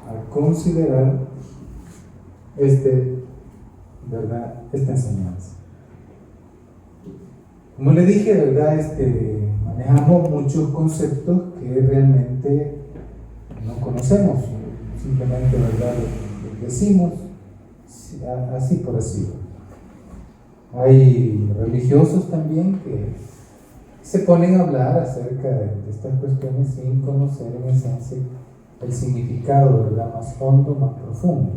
a considerar ¿verdad? Esta enseñanza. Como le dije, ¿verdad? Manejamos muchos conceptos que realmente no conocemos, simplemente, ¿verdad? Lo decimos así por así. Hay religiosos también que se ponen a hablar acerca de estas cuestiones sin conocer en esencia el significado, ¿verdad? Más hondo, más profundo.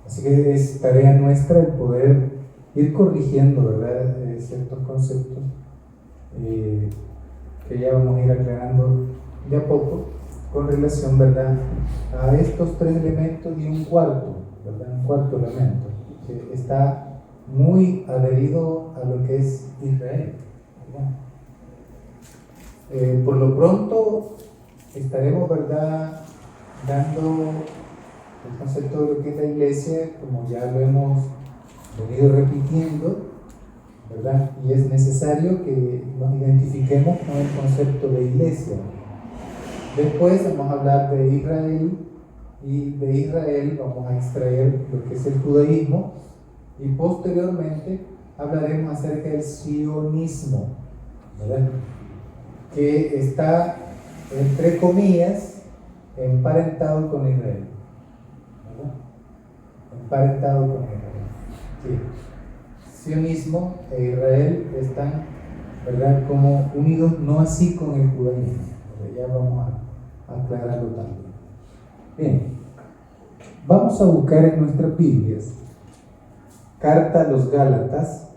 Así que es tarea nuestra el poder ir corrigiendo, ¿verdad? Ciertos conceptos que ya vamos a ir aclarando de a poco con relación, ¿verdad?, a estos tres elementos y un cuarto, ¿verdad? Un cuarto elemento que está muy adherido a lo que es Israel, ¿verdad? Por lo pronto estaremos, ¿verdad?, dando el concepto de lo que es la iglesia, como ya lo hemos venido repitiendo, ¿verdad? Y es necesario que nos identifiquemos con el concepto de iglesia. Después vamos a hablar de Israel, y de Israel vamos a extraer lo que es el judaísmo, y posteriormente hablaremos acerca del sionismo, ¿verdad?, que está, entre comillas, emparentado con Israel, ¿verdad? Emparentado con Israel. Sí. Sionismo e Israel están, ¿verdad?, como unidos, no así con el judaísmo. Ya vamos a aclararlo también. Bien, vamos a buscar en nuestras Biblias Carta a los Gálatas,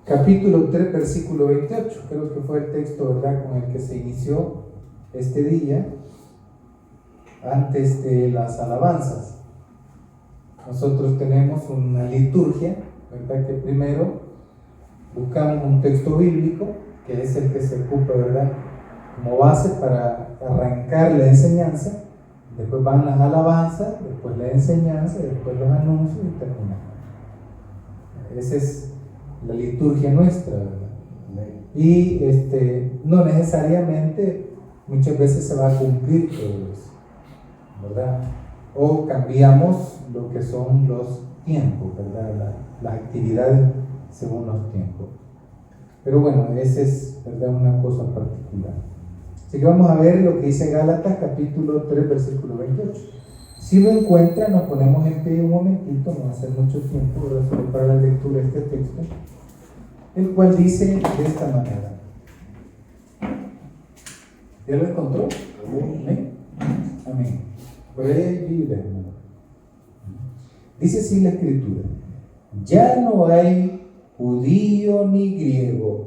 capítulo 3, versículo 28. Creo que fue el texto, ¿verdad?, con el que se inició este día, antes de las alabanzas. Nosotros tenemos una liturgia, ¿verdad?, que primero buscamos un texto bíblico, que es el que se ocupa, ¿verdad?, como base para arrancar la enseñanza. Después van las alabanzas, después la enseñanza, después los anuncios y terminamos. Esa es la liturgia nuestra, ¿verdad? Y no necesariamente muchas veces se va a cumplir todo eso, ¿verdad? O cambiamos lo que son los tiempos, ¿verdad? Las actividades según los tiempos. Pero bueno, esa es, ¿verdad?, una cosa particular. Así que vamos a ver lo que dice Gálatas capítulo 3, versículo 28. Si lo encuentran, nos ponemos en pie un momentito, no va a ser mucho tiempo, ¿verdad?, solo para la lectura de este texto, el cual dice de esta manera. ¿Ya lo encontró? Amén. Amén. Por ahí hay Biblia, hermano. Dice así la Escritura: ya no hay judío ni griego,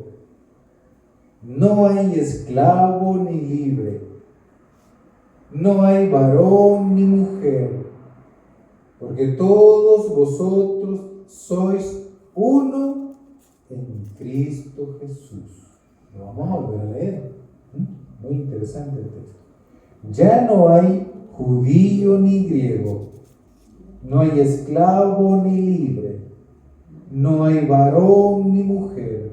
no hay esclavo ni libre, no hay varón ni mujer, porque todos vosotros sois uno en Cristo Jesús. Lo vamos a volver a leer. Muy interesante el texto. Ya no hay judío ni griego, no hay esclavo ni libre, no hay varón ni mujer,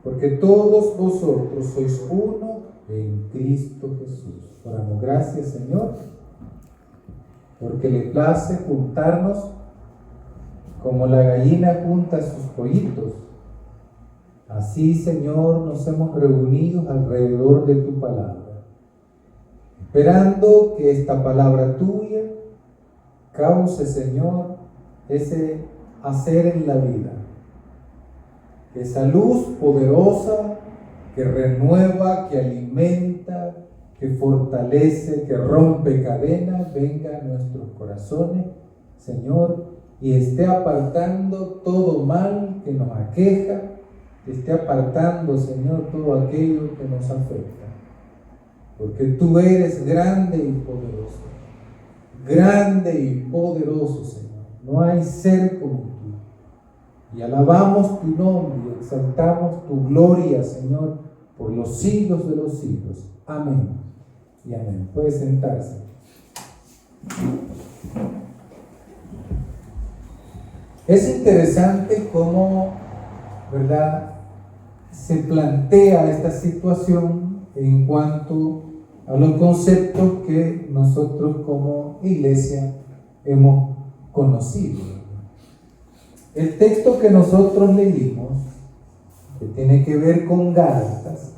porque todos vosotros sois uno en Cristo Jesús. Oramos. Gracias, Señor, porque le place juntarnos como la gallina junta sus pollitos. Así, Señor, nos hemos reunido alrededor de tu palabra, esperando que esta palabra tuya cause, Señor, ese hacer en la vida. Esa luz poderosa que renueva, que alimenta, que fortalece, que rompe cadenas, venga a nuestros corazones, Señor, y esté apartando todo mal que nos aqueja, esté apartando, Señor, todo aquello que nos afecta. Porque tú eres grande y poderoso. Grande y poderoso, Señor. No hay ser como tú. Y alabamos tu nombre y exaltamos tu gloria, Señor, por los siglos de los siglos. Amén y amén. Puede sentarse. Es interesante cómo, ¿verdad?, se plantea esta situación en cuanto a los conceptos que nosotros como iglesia hemos conocido. El texto que nosotros leímos, que tiene que ver con Gálatas,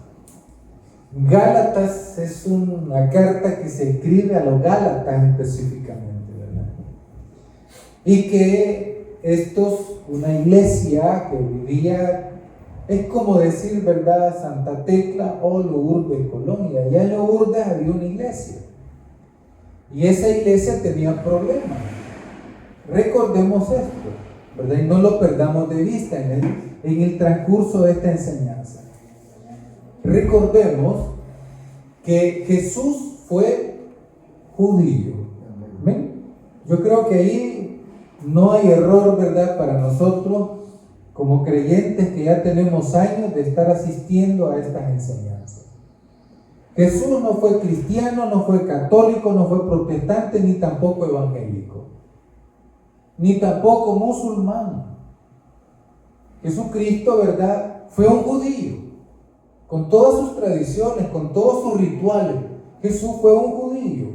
Gálatas es una carta que se escribe a los Gálatas específicamente, ¿verdad? Y que una iglesia que vivía, es como decir, ¿verdad?, Santa Tecla o Lourdes, Colombia. Allá en Lourdes había una iglesia. Y esa iglesia tenía problemas. Recordemos esto, ¿verdad? Y no lo perdamos de vista en el transcurso de esta enseñanza. Recordemos que Jesús fue judío. ¿Ven? Yo creo que ahí no hay error, ¿verdad?, para nosotros como creyentes que ya tenemos años de estar asistiendo a estas enseñanzas. Jesús no fue cristiano, no fue católico, no fue protestante, ni tampoco evangélico, ni tampoco musulmán. Jesucristo, ¿verdad?, fue un judío, con todas sus tradiciones, con todos sus rituales. Jesús fue un judío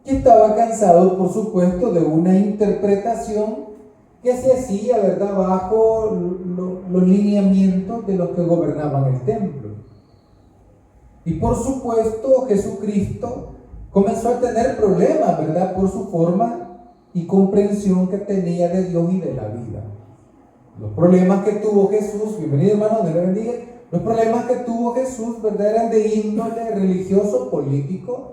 que estaba cansado, por supuesto, de una interpretación que se hacía, ¿verdad?, bajo los lineamientos de los que gobernaban el templo. Y por supuesto, Jesucristo comenzó a tener problemas, ¿verdad?, por su forma y comprensión que tenía de Dios y de la vida. Los problemas que tuvo Jesús, bienvenido hermano, Dios le bendiga. Los problemas que tuvo Jesús, ¿verdad?, eran de índole religioso, político,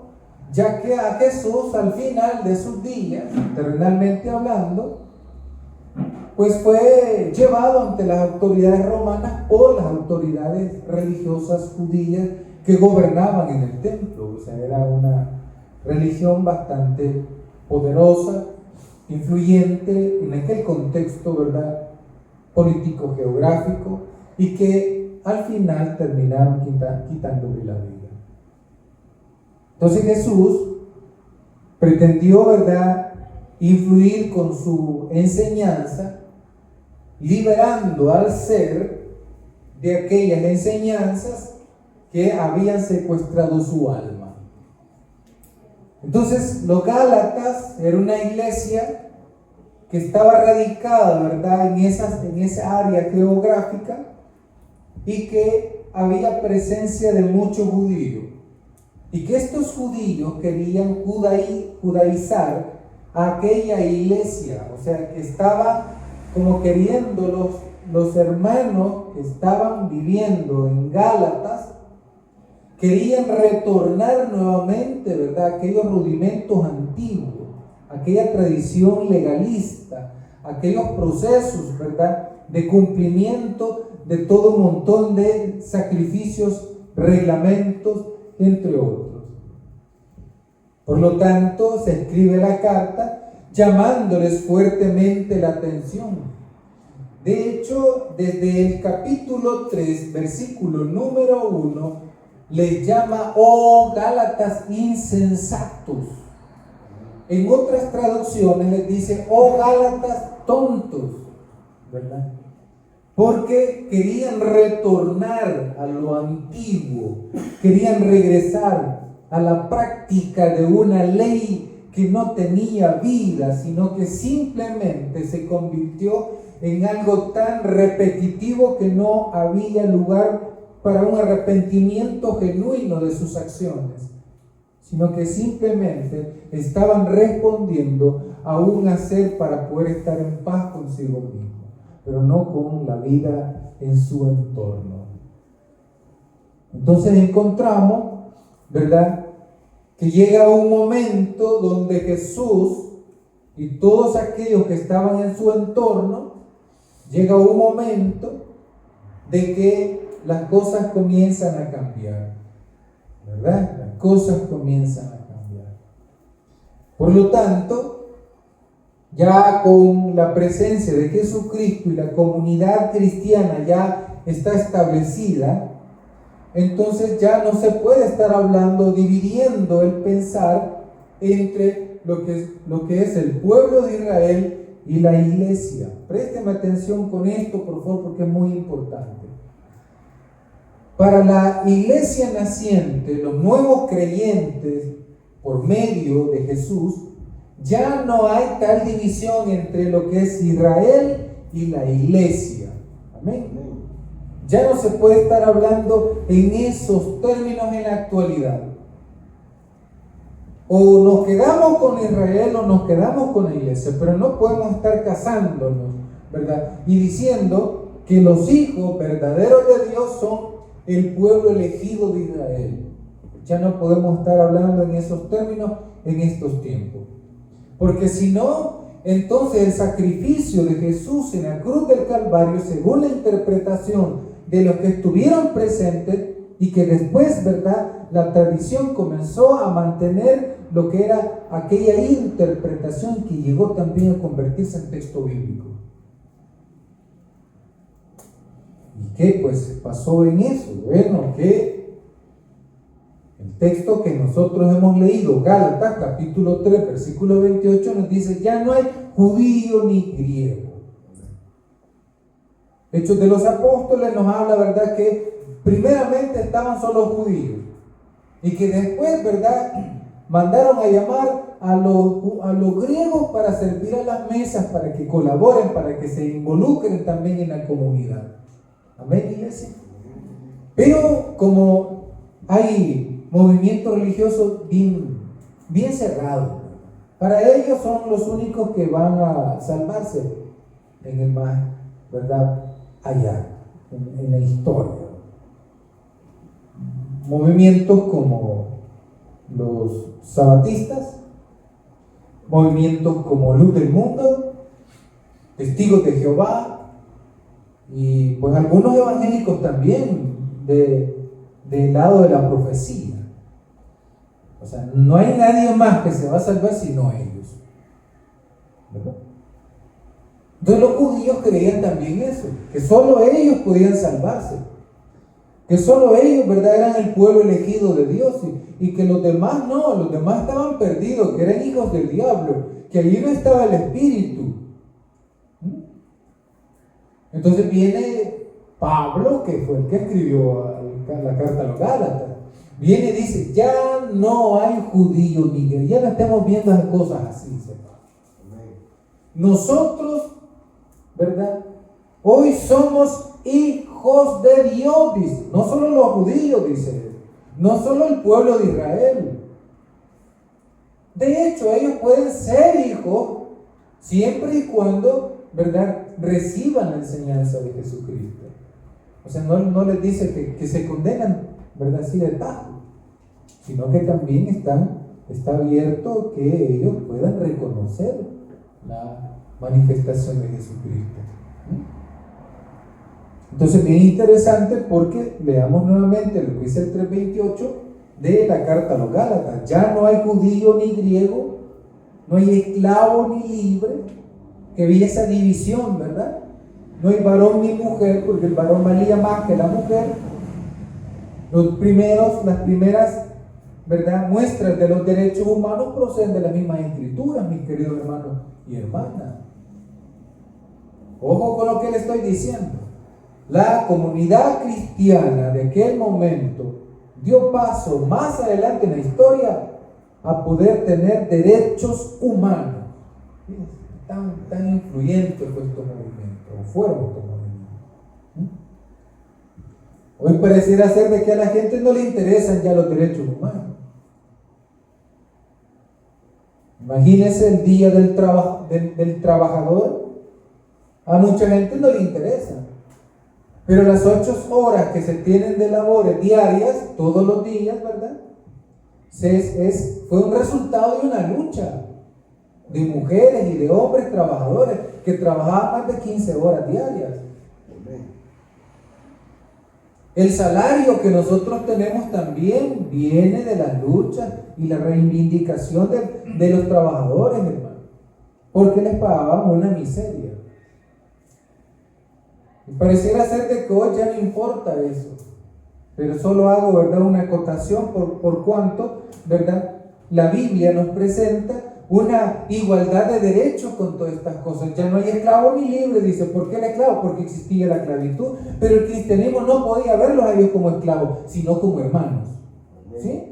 ya que a Jesús al final de sus días, terrenalmente hablando, pues fue llevado ante las autoridades romanas por las autoridades religiosas judías que gobernaban en el templo. O sea, era una religión bastante poderosa, influyente en aquel contexto, ¿verdad?, político, geográfico, y que al final terminaron quitándole la vida. Entonces Jesús pretendió, ¿verdad?, influir con su enseñanza, liberando al ser de aquellas enseñanzas que habían secuestrado su alma. Entonces, los Gálatas era una iglesia que estaba radicada, ¿verdad?, en esa área geográfica, y que había presencia de muchos judíos, y que estos judíos querían judaizar a aquella iglesia. O sea, que estaba como queriendo los hermanos que estaban viviendo en Gálatas, querían retornar nuevamente, ¿verdad?, aquellos rudimentos antiguos, aquella tradición legalista, aquellos procesos, ¿verdad?, de cumplimiento de todo un montón de sacrificios, reglamentos, entre otros. Por lo tanto, se escribe la carta llamándoles fuertemente la atención. De hecho, desde el capítulo 3, versículo número 1, les llama, oh Gálatas insensatos. En otras traducciones les dice, oh Gálatas tontos, ¿verdad? Porque querían retornar a lo antiguo, querían regresar a la práctica de una ley que no tenía vida, sino que simplemente se convirtió en algo tan repetitivo que no había lugar para un arrepentimiento genuino de sus acciones, sino que simplemente estaban respondiendo a un hacer para poder estar en paz consigo mismo, pero no con la vida en su entorno. Entonces encontramos, ¿verdad?, que llega un momento donde Jesús y todos aquellos que estaban en su entorno, llega un momento de que las cosas comienzan a cambiar, ¿verdad? Las cosas comienzan a cambiar. Por lo tanto, ya con la presencia de Jesucristo y la comunidad cristiana ya está establecida, entonces ya no se puede estar hablando, dividiendo el pensar entre lo que es el pueblo de Israel y la iglesia. Présteme atención con esto, por favor, porque es muy importante. Para la iglesia naciente, los nuevos creyentes, por medio de Jesús, ya no hay tal división entre lo que es Israel y la iglesia. Amén. Ya no se puede estar hablando en esos términos en la actualidad. O nos quedamos con Israel o nos quedamos con la iglesia, pero no podemos estar casándonos, ¿verdad? Y diciendo que los hijos verdaderos de Dios son el pueblo elegido de Israel. Ya no podemos estar hablando en esos términos en estos tiempos. Porque si no, entonces el sacrificio de Jesús en la cruz del Calvario, según la interpretación de los que estuvieron presentes y que después, ¿verdad?, la tradición comenzó a mantener lo que era aquella interpretación que llegó también a convertirse en texto bíblico. ¿Y qué pues pasó en eso? Bueno, que el texto que nosotros hemos leído, Gálatas capítulo 3, versículo 28, nos dice: ya no hay judío ni griego. Hechos de los Apóstoles nos habla, ¿verdad?, que primeramente estaban solo judíos y que después, ¿verdad?, mandaron a llamar a los griegos para servir a las mesas, para que colaboren, para que se involucren también en la comunidad. Amén, iglesia. Pero como hay movimientos religiosos bien cerrados, para ellos son los únicos que van a salvarse en el más, ¿verdad?, allá, en la historia. Movimientos como los sabatistas, movimientos como Luz del Mundo, Testigos de Jehová, y pues algunos evangélicos también del lado de la profecía. O sea, no hay nadie más que se va a salvar sino ellos, ¿verdad? Entonces los judíos creían también eso, que solo ellos podían salvarse, que solo ellos, ¿verdad?, eran el pueblo elegido de Dios, y que los demás no, los demás estaban perdidos, que eran hijos del diablo, que allí no estaba el Espíritu. Entonces viene Pablo, que fue el que escribió la carta a los Gálatas, viene y dice: ya no hay judío ni griego. Ya no estemos viendo las cosas así, ¿verdad? Nosotros, ¿verdad?, hoy somos hijos de Dios, dice. No solo los judíos, dice, no solo el pueblo de Israel. De hecho, ellos pueden ser hijos siempre y cuando, ¿verdad?, reciban la enseñanza de Jesucristo. O sea, no les dice que se condenan, ¿verdad?, así de tajo, sino que también está abierto que ellos puedan reconocer la manifestación de Jesucristo. Entonces, bien interesante, porque leamos nuevamente lo que dice el 3:28 de la carta a los Gálatas: ya no hay judío ni griego, no hay esclavo ni libre, que había esa división, ¿verdad? No hay varón ni mujer, porque el varón valía más que la mujer. Las primeras, ¿verdad?, muestras de los derechos humanos proceden de las mismas escrituras, mis queridos hermanos y hermanas. Ojo con lo que le estoy diciendo. La comunidad cristiana de aquel momento dio paso más adelante en la historia a poder tener derechos humanos. Tan influyente fue este movimiento, o fueron estos movimientos. Hoy pareciera ser de que a la gente no le interesan ya los derechos humanos. Imagínense el día del trabajador. A mucha gente no le interesa. Pero las 8 horas que se tienen de labores diarias, todos los días, ¿verdad?, fue un resultado de una lucha de mujeres y de hombres trabajadores que trabajaban más de 15 horas diarias. El salario que nosotros tenemos también viene de las luchas y la reivindicación de los trabajadores, hermano, porque les pagaban una miseria. Y pareciera ser de que hoy ya no importa eso, pero solo hago, ¿verdad?, una acotación por cuanto, ¿verdad?, la Biblia nos presenta una igualdad de derechos con todas estas cosas. Ya no hay esclavo ni libre, dice. ¿Por qué el esclavo? Porque existía la esclavitud. Pero el cristianismo no podía verlos a ellos como esclavos, sino como hermanos. ¿Sí?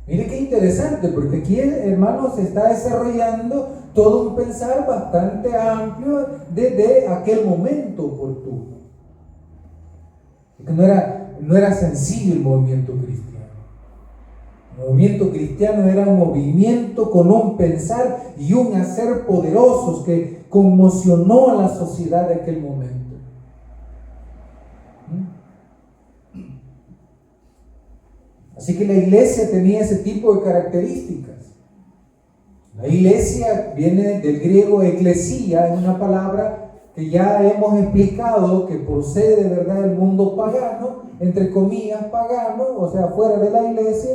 Mire qué interesante, porque aquí, hermanos, se está desarrollando todo un pensar bastante amplio desde aquel momento oportuno. Porque no era sencillo el movimiento cristiano. El movimiento cristiano era un movimiento con un pensar y un hacer poderosos que conmocionó a la sociedad de aquel momento. Así que la iglesia tenía ese tipo de características. La iglesia viene del griego eclesia, es una palabra que ya hemos explicado que procede de verdad del mundo pagano, entre comillas pagano, o sea, fuera de la iglesia,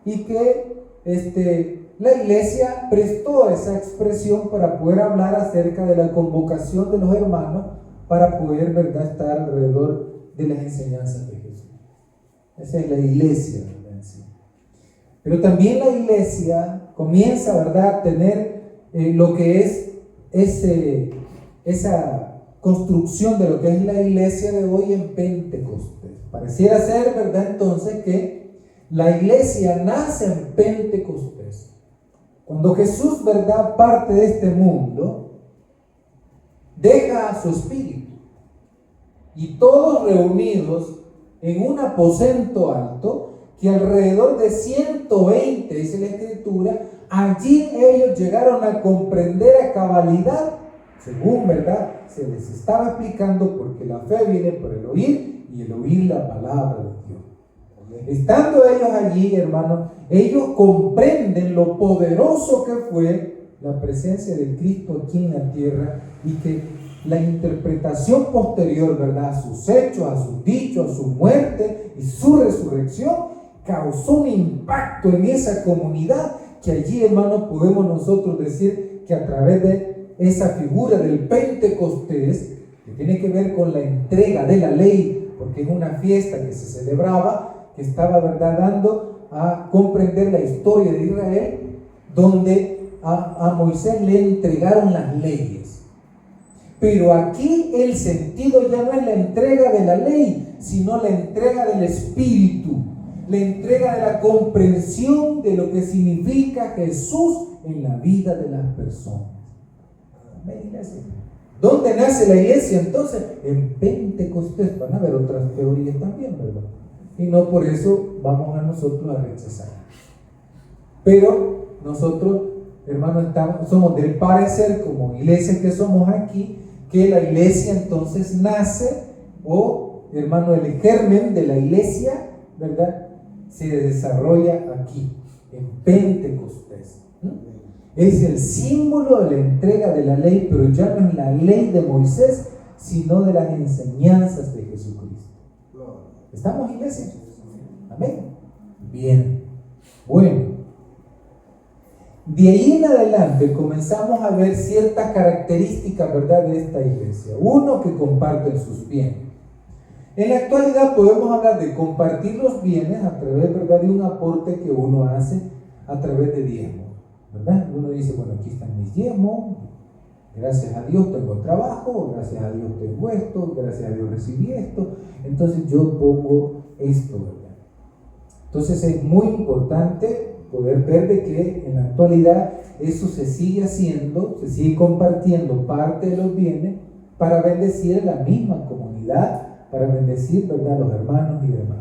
y que la iglesia prestó esa expresión para poder hablar acerca de la convocación de los hermanos para poder, ¿verdad?, estar alrededor de las enseñanzas de Jesús. Esa es la iglesia, ¿verdad? Pero también la iglesia comienza, ¿verdad?, a tener lo que es esa construcción de lo que es la iglesia de hoy en Pentecostés. Pareciera ser, ¿verdad?, entonces que la iglesia nace en Pentecostés. Cuando Jesús, ¿verdad?, parte de este mundo, deja a su espíritu y todos reunidos en un aposento alto, que alrededor de 120, dice la Escritura, allí ellos llegaron a comprender a cabalidad, según, ¿verdad?, se les estaba explicando, porque la fe viene por el oír y el oír la palabra de Dios. Estando ellos allí, hermanos, ellos comprenden lo poderoso que fue la presencia de Cristo aquí en la tierra y que la interpretación posterior, ¿verdad?, a sus hechos, a sus dichos, a su muerte y su resurrección, causó un impacto en esa comunidad que allí, hermanos, podemos nosotros decir que a través de esa figura del Pentecostés, que tiene que ver con la entrega de la ley, porque es una fiesta que se celebraba, que estaba, ¿verdad?, dando a comprender la historia de Israel, donde a Moisés le entregaron las leyes. Pero aquí el sentido ya no es la entrega de la ley, sino la entrega del Espíritu, la entrega de la comprensión de lo que significa Jesús en la vida de las personas. ¿Dónde nace la iglesia entonces? En Pentecostés. Van a haber otras teorías también, ¿verdad? Y no por eso vamos a nosotros a rechazar. Pero nosotros, hermanos, somos del parecer, como iglesia que somos aquí, que la iglesia entonces nace, o, hermano, el germen de la iglesia, ¿verdad?, se desarrolla aquí, en Pentecostés. Es el símbolo de la entrega de la ley, pero ya no es la ley de Moisés, sino de las enseñanzas de Jesucristo. ¿Estamos, iglesia? Amén. Bien. Bueno. De ahí en adelante comenzamos a ver ciertas características, ¿verdad?, de esta iglesia. Uno, que comparten sus bienes. En la actualidad podemos hablar de compartir los bienes a través, ¿verdad?, de un aporte que uno hace a través de diezmos, ¿verdad? Uno dice, bueno, aquí están mis diezmos, gracias a Dios tengo trabajo, gracias a Dios tengo esto, gracias a Dios recibí esto, entonces yo pongo esto, ¿verdad? Entonces es muy importante poder ver de que en la actualidad eso se sigue haciendo, se sigue compartiendo parte de los bienes para bendecir a la misma comunidad, para bendecir, ¿verdad?, a los hermanos y demás.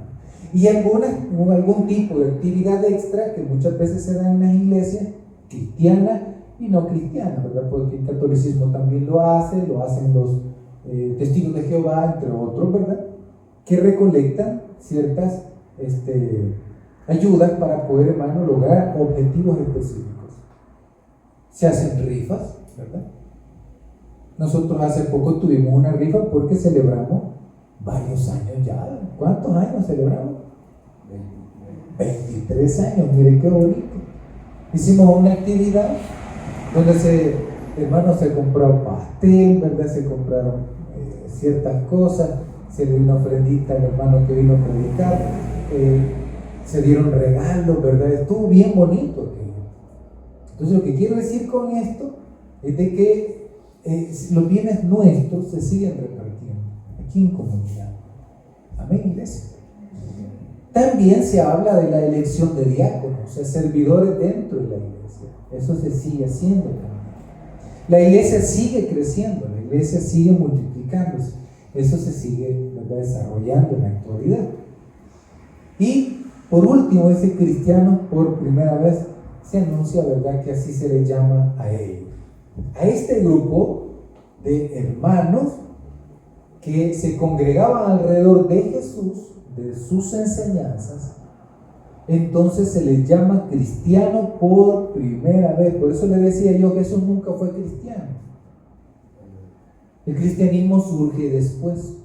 Y algún tipo de actividad extra que muchas veces se da en las iglesias cristianas y no cristianas, ¿verdad? Porque el catolicismo también lo hacen los testigos de Jehová, entre otros, ¿verdad?, que recolectan ciertas ayudas para poder, hermano, lograr objetivos específicos. Se hacen rifas, ¿verdad? Nosotros hace poco tuvimos una rifa porque celebramos varios años ya. ¿Cuántos años celebramos? 23 años, mire qué bonito. Hicimos una actividad donde se compró pastel, ¿verdad? Se compraron ciertas cosas, se le dio una ofrendita al hermano que vino a predicar, se dieron regalos, ¿verdad? Estuvo bien bonito aquello. Entonces lo que quiero decir con esto es de que los bienes nuestros se siguen repartiendo aquí en comunidad. Amén, iglesia. También se habla de la elección de diáconos, o sea, servidores dentro de la iglesia. Eso se sigue haciendo también. La iglesia sigue creciendo, la iglesia sigue multiplicándose. Eso se sigue, ¿verdad?, desarrollando en la actualidad. Y por último, ese cristiano por primera vez se anuncia, ¿verdad?, que así se le llama a ellos. A este grupo de hermanos que se congregaban alrededor de Jesús, de sus enseñanzas, entonces se les llama cristiano por primera vez. Por eso le decía yo, Jesús nunca fue cristiano. El cristianismo surge después.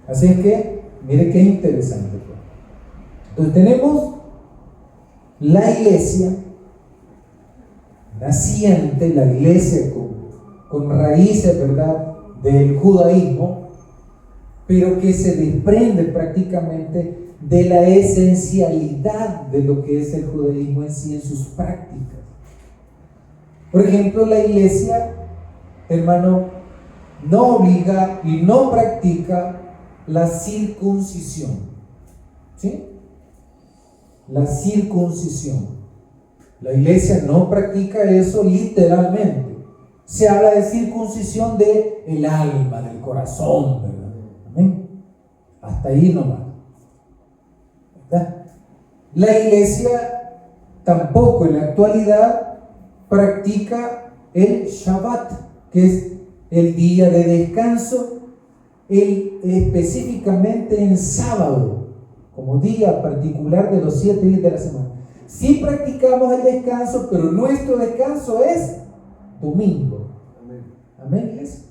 Así es que, mire qué interesante. Entonces tenemos la iglesia naciente, la iglesia con raíces, ¿verdad?, del judaísmo, pero que se desprende prácticamente de la esencialidad de lo que es el judaísmo en sí, en sus prácticas. Por ejemplo, la iglesia, hermano, no obliga y no practica la circuncisión. ¿Sí? La circuncisión. La iglesia no practica eso literalmente. Se habla de circuncisión del alma, del corazón, ¿verdad? Amén. Hasta ahí nomás. ¿Verdad? La iglesia tampoco en la actualidad practica el Shabbat, que es el día de descanso, específicamente en sábado, como día particular de los 7 días de la semana. Sí practicamos el descanso, pero nuestro descanso es domingo. Amén. Amén, iglesia.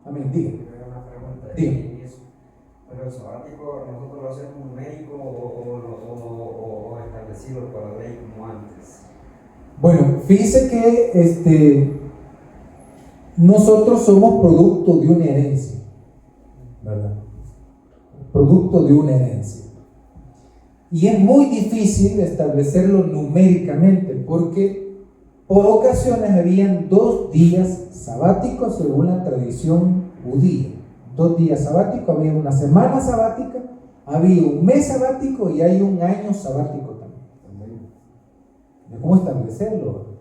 Amén, dígame. Una pregunta. Dígame. Pero el sabático, ¿nosotros lo hacemos numérico o establecido por la ley como antes? Bueno, fíjese que nosotros somos producto de una herencia, ¿verdad? Producto de una herencia. Y es muy difícil establecerlo numéricamente porque por ocasiones habían 2 días sabáticos según la tradición judía. 2 días sabáticos, había una semana sabática, había un mes sabático y hay un año sabático también. ¿De cómo establecerlo?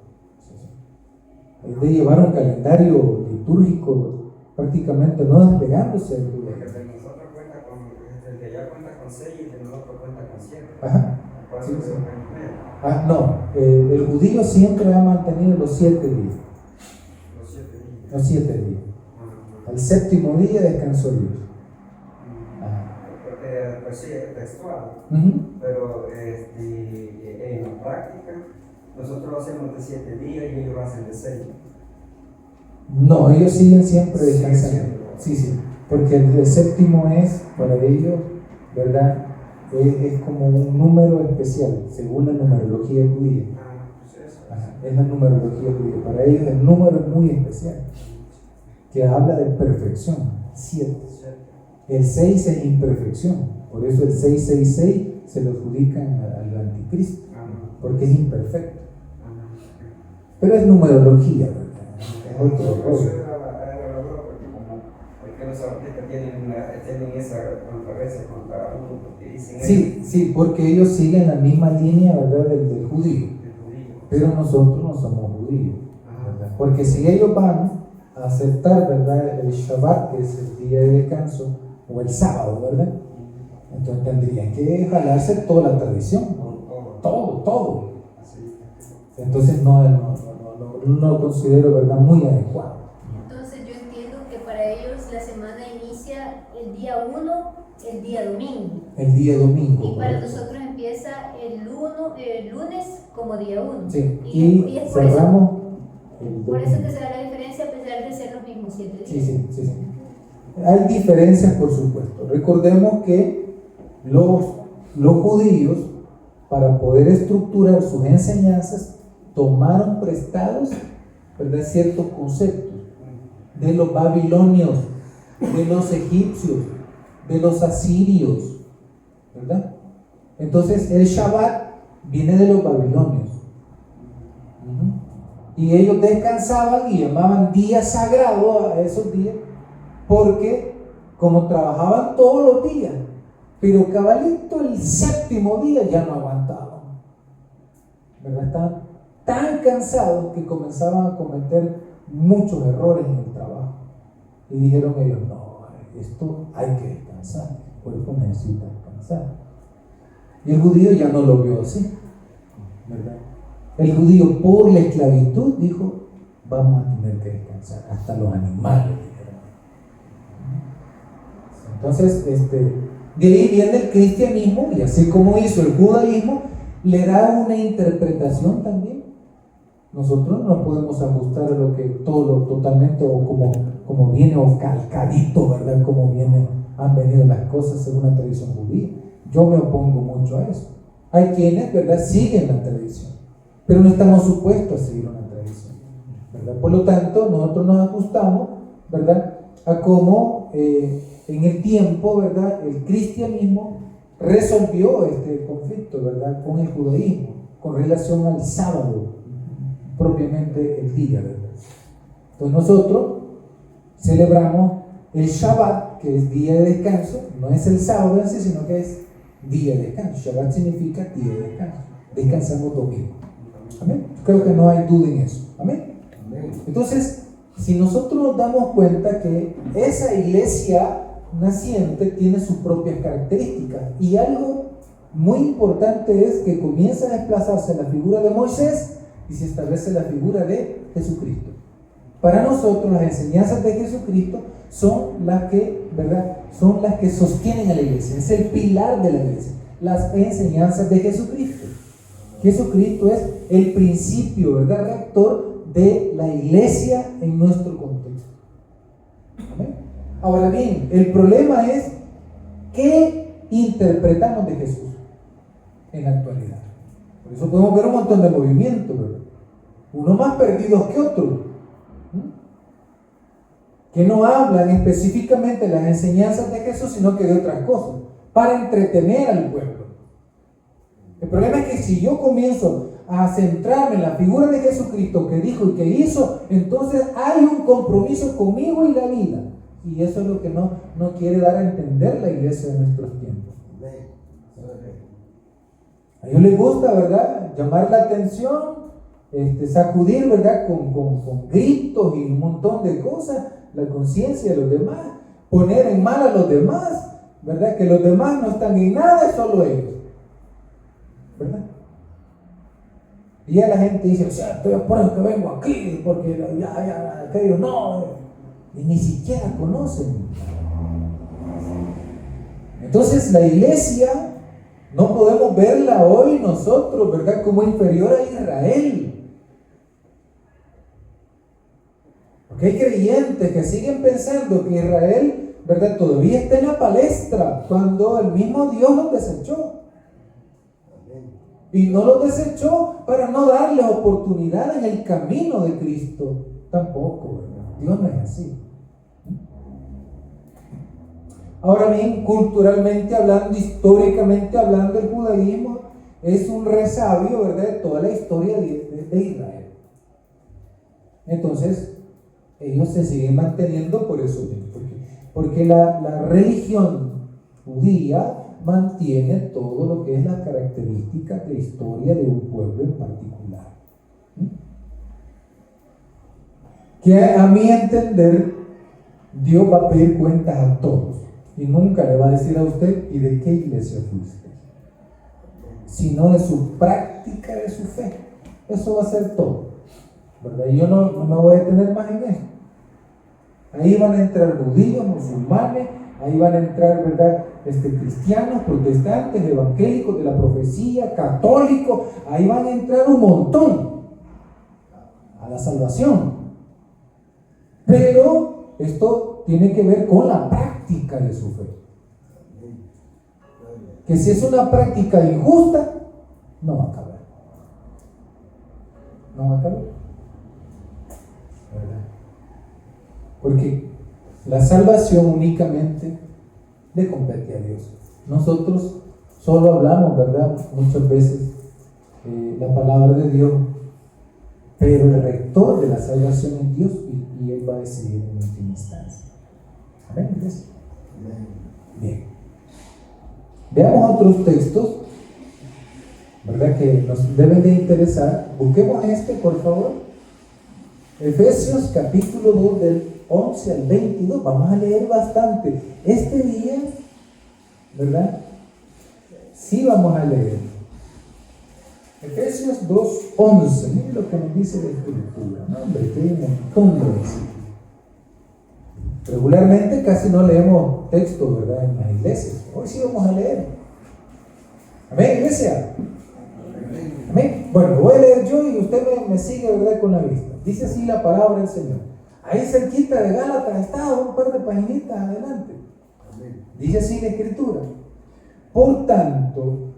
Es de llevar un calendario litúrgico prácticamente no despegándose del judaísmo. Porque el de nosotros cuenta con, el de allá cuenta con 6 y el de nosotros cuenta con 7. Ajá. ¿Cuál Sí, es sí. el No, el judío siempre ha mantenido los 7 días. Los 7 días. Los 7 días. Al 7º día descansó Dios. Pues sí, es textual, pero en la práctica nosotros lo hacemos de 7 días y ellos lo hacen de 6. No, ellos siguen siempre descansando. Siguen Sí, porque el 7º es para ellos, ¿verdad? Es como un número especial, según la numerología judía. Pues eso. Es la numerología judía. Para ellos el número es muy especial, que habla de perfección, 7. El 6 es imperfección, por eso el 666 se lo adjudican al anticristo, porque es imperfecto. Pero es numerología, ¿verdad? Es otro rollo. Porque los artistas tienen esa controversia contra uno, porque dicen Sí, porque ellos siguen la misma línea, ¿verdad?, del judío. Pero nosotros no somos judíos, ¿verdad? Porque si ellos van a aceptar, ¿verdad?, el Shabbat, que es el día de descanso, o el sábado, ¿verdad?, entonces tendrían que jalarse toda la tradición, todo. Entonces no lo considero, ¿verdad?, muy adecuado. Entonces yo entiendo que para ellos la semana inicia el día 1, el día domingo. El día domingo. Y para nosotros empieza el lunes como día 1. Sí, y es cerramos por eso que se da la diferencia a pesar de ser los mismos 7 días. Sí. Hay diferencias, por supuesto. Recordemos que los judíos, para poder estructurar sus enseñanzas, tomaron prestados, ¿verdad?, ciertos conceptos de los babilonios, de los egipcios, de los asirios, ¿verdad? Entonces el Shabbat viene de los babilonios. Y ellos descansaban y llamaban día sagrado a esos días, porque como trabajaban todos los días, pero cabalito el séptimo día ya no aguantaban, ¿verdad? Estaban tan cansados que comenzaban a cometer muchos errores en el trabajo. Y dijeron ellos, no, esto hay que descansar, el cuerpo necesita descansar. Y el judío ya no lo vio así, ¿verdad? El judío, por la esclavitud, dijo, vamos a tener que descansar, hasta los animales, dijeron. Entonces, de ahí viene el cristianismo, y así como hizo el judaísmo, le da una interpretación también. Nosotros no podemos ajustar a lo que todo totalmente, o como viene, o calcadito, ¿verdad? Como han venido las cosas según la tradición judía. Yo me opongo mucho a eso. Hay quienes, ¿verdad?, siguen la tradición, pero no estamos supuestos a seguir una tradición, ¿verdad? Por lo tanto, nosotros nos ajustamos, ¿verdad?, a cómo en el tiempo, ¿verdad?, el cristianismo resolvió este conflicto, ¿verdad?, con el judaísmo, con relación al sábado, propiamente el día, ¿verdad? Entonces nosotros celebramos el Shabbat, que es día de descanso, no es el sábado en sí, sino que es día de descanso. Shabbat significa día de descanso. Descansamos domingo. Amén. Creo que no hay duda en eso. Amén. Entonces, si nosotros nos damos cuenta que esa iglesia naciente tiene sus propias características, y algo muy importante es que comienza a desplazarse la figura de Moisés y se establece la figura de Jesucristo. Para nosotros las enseñanzas de Jesucristo son las que, ¿verdad?, son las que sostienen a la iglesia, es el pilar de la iglesia, las enseñanzas de Jesucristo. Jesucristo es el principio, ¿verdad?, rector de la iglesia en nuestro contexto. ¿Amén? Ahora bien, el problema es ¿qué interpretamos de Jesús en la actualidad? Por eso podemos ver un montón de movimientos, ¿verdad? Unos más perdidos que otros, que no hablan específicamente de las enseñanzas de Jesús, sino que de otras cosas, para entretener al pueblo. El problema es que si yo comienzo a centrarme en la figura de Jesucristo que dijo y que hizo, entonces hay un compromiso conmigo y la vida. Y eso es lo que no quiere dar a entender la iglesia de nuestros tiempos. A ellos les gusta, ¿verdad?, llamar la atención, sacudir, ¿verdad?, con gritos y un montón de cosas, la conciencia de los demás, poner en mal a los demás, ¿verdad?, que los demás no están en nada, es solo ellos, ¿verdad? Y ya la gente dice, o sea, estoy por eso que vengo aquí, porque ya aquellos no, y ni siquiera conocen. Entonces la iglesia no podemos verla hoy nosotros, ¿verdad?, como inferior a Israel. Porque hay creyentes que siguen pensando que Israel, ¿verdad?, todavía está en la palestra, cuando el mismo Dios los desechó. Y no los desechó para no darles oportunidad en el camino de Cristo. Tampoco, ¿verdad? Dios no es así. Ahora bien, culturalmente hablando, históricamente hablando, el judaísmo es un resabio, ¿verdad?, de toda la historia de Israel. Entonces, ellos se siguen manteniendo por eso mismo, porque la religión judía mantiene todo lo que es la característica de historia de un pueblo en particular. Que a mi entender, Dios va a pedir cuentas a todos y nunca le va a decir a usted ¿y de qué iglesia fuiste?, sino de su práctica de su fe. Eso va a ser todo, ¿verdad? Y yo no me voy a detener más en esto. Ahí van a entrar judíos, musulmanes, ahí van a entrar, ¿verdad?, cristianos, protestantes, evangélicos de la profecía, católicos, ahí van a entrar un montón a la salvación. Pero esto tiene que ver con la práctica de su fe. Que si es una práctica injusta, no va a acabar. No va a acabar. ¿Verdad? Porque la salvación únicamente le compete a Dios. Nosotros solo hablamos, ¿verdad?, muchas veces la palabra de Dios, pero el rector de la salvación es Dios y Él va a decidir en última instancia. ¿Amén? ¿Iglesia? Bien. Veamos otros textos, ¿verdad?, que nos deben de interesar. Busquemos por favor. Efesios capítulo 2 del 11 al 22. Vamos a leer bastante. Este día, ¿verdad?, sí vamos a leer. Efesios 2:11. Miren lo que nos dice la Escritura. No, hombre, que hay un montón de versículos. Regularmente casi no leemos textos, ¿verdad?, en las iglesias. Hoy sí vamos a leer. Amén, iglesia. Amén. Bueno, lo voy a leer yo y usted me sigue, ¿verdad?, con la vista. Dice así la palabra del Señor. Ahí cerquita de Gálatas está, un par de paginitas adelante. Dice así la Escritura. Por tanto,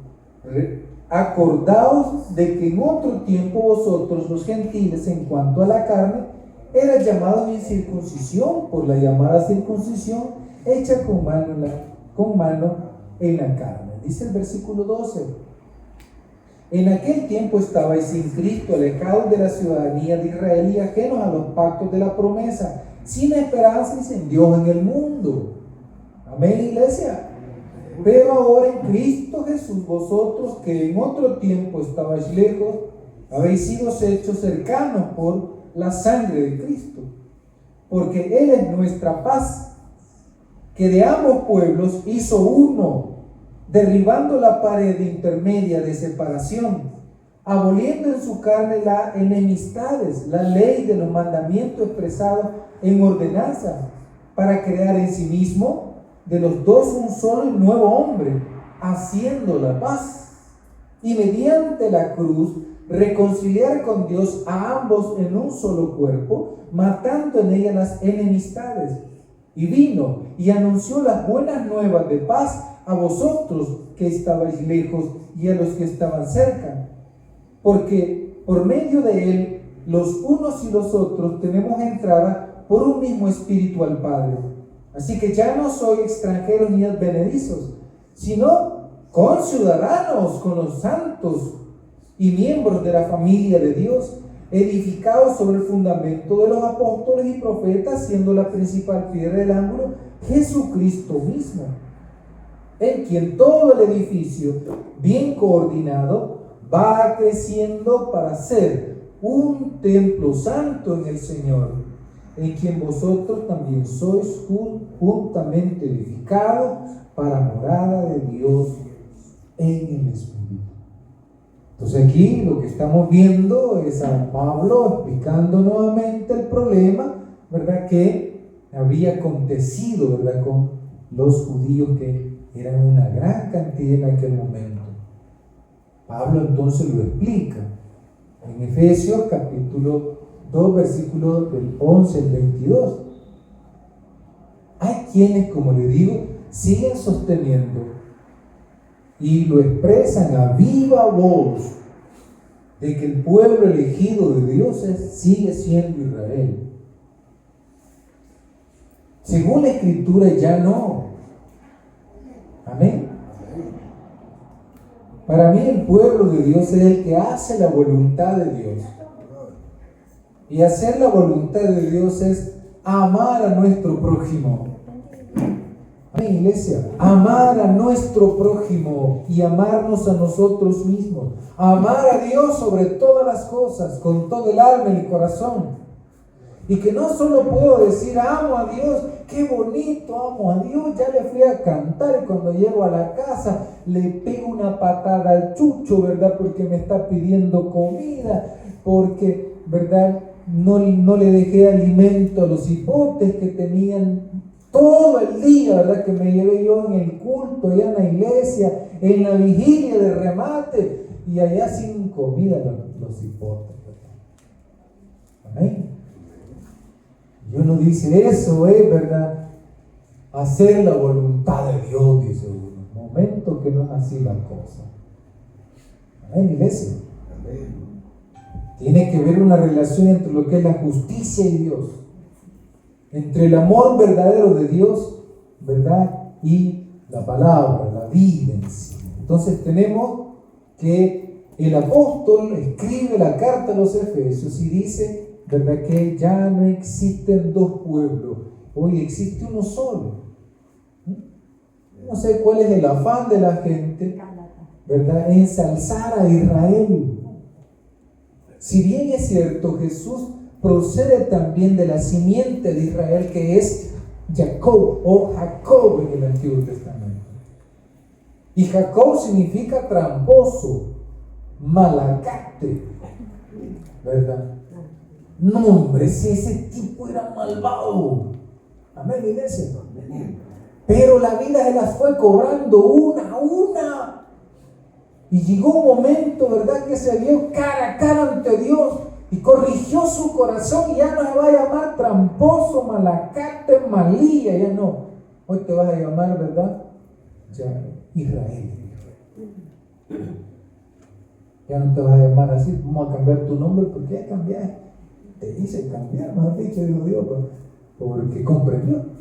acordaos de que en otro tiempo vosotros, los gentiles, en cuanto a la carne, eran llamados incircuncisión por la llamada circuncisión hecha con mano en la carne. Dice el versículo 12. En aquel tiempo estabais sin Cristo, alejados de la ciudadanía de Israel y ajenos a los pactos de la promesa, sin esperanza y sin Dios en el mundo. Amén, iglesia. Pero ahora en Cristo Jesús, vosotros que en otro tiempo estabais lejos, habéis sido hechos cercanos por la sangre de Cristo, porque Él es nuestra paz, que de ambos pueblos hizo uno, derribando la pared intermedia de separación, aboliendo en su carne las enemistades, la ley de los mandamientos expresados en ordenanza, para crear en sí mismo de los dos un solo y nuevo hombre, haciendo la paz, y mediante la cruz reconciliar con Dios a ambos en un solo cuerpo, matando en ella las enemistades. Y vino y anunció las buenas nuevas de paz a vosotros que estabais lejos y a los que estaban cerca, porque por medio de él los unos y los otros tenemos entrada por un mismo espíritu al Padre. Así que ya no soy extranjeros ni advenedizos, sino conciudadanos con los santos y miembros de la familia de Dios, edificados sobre el fundamento de los apóstoles y profetas, siendo la principal piedra del ángulo Jesucristo mismo, en quien todo el edificio, bien coordinado, va creciendo para ser un templo santo en el Señor, en quien vosotros también sois juntamente edificados para morada de Dios en el Espíritu. Entonces aquí lo que estamos viendo es a Pablo explicando nuevamente el problema, ¿verdad?, que había acontecido, ¿verdad?, con los judíos, que eran una gran cantidad en aquel momento. Pablo entonces lo explica en Efesios capítulo 2, versículos del 11 al 22. Hay quienes, como le digo, siguen sosteniendo y lo expresan a viva voz de que el pueblo elegido de Dios sigue siendo Israel. Según la Escritura ya no. Amén. Para mí el pueblo de Dios es el que hace la voluntad de Dios. Y hacer la voluntad de Dios es amar a nuestro prójimo. Amén, iglesia. Amar a nuestro prójimo y amarnos a nosotros mismos. Amar a Dios sobre todas las cosas, con todo el alma y el corazón. Y que no solo puedo decir amo a Dios, qué bonito, amo a Dios, ya le fui a cantar y cuando llego a la casa le pego una patada al chucho, ¿verdad? Porque me está pidiendo comida, porque, ¿verdad?, no le dejé alimento a los hipotes que tenían todo el día, ¿verdad?, que me llevé yo en el culto, allá en la iglesia, en la vigilia de remate, y allá sin comida los hipotes, ¿verdad? Amén. Y uno dice, eso es, ¿verdad?, hacer la voluntad de Dios, dice uno. Momento que no es así la cosa. Amén, iglesia. Amén. Tiene que haber una relación entre lo que es la justicia y Dios, entre el amor verdadero de Dios, ¿verdad?, y la palabra, la vida en sí. Entonces tenemos que el apóstol escribe la carta a los Efesios y dice, ¿verdad?, que ya no existen dos pueblos, hoy existe uno solo. No sé cuál es el afán de la gente, ¿verdad?, ensalzar a Israel. Si bien es cierto, Jesús procede también de la simiente de Israel, que es Jacob o Jacob en el Antiguo Testamento. Y Jacob significa tramposo, malacate, ¿verdad? No, hombre, si ese tipo era malvado. Amén, iglesia. Pero la vida se las fue cobrando una a una. Y llegó un momento, ¿verdad?, que se vio cara a cara ante Dios y corrigió su corazón, y ya no se va a llamar tramposo, malacate, malilla, ya no. Hoy te vas a llamar, ¿verdad?, ya Israel. Ya no te vas a llamar así, vamos a cambiar tu nombre, porque ya cambiaste. Te hice cambiar, mejor dicho, dijo Dios, porque comprendió.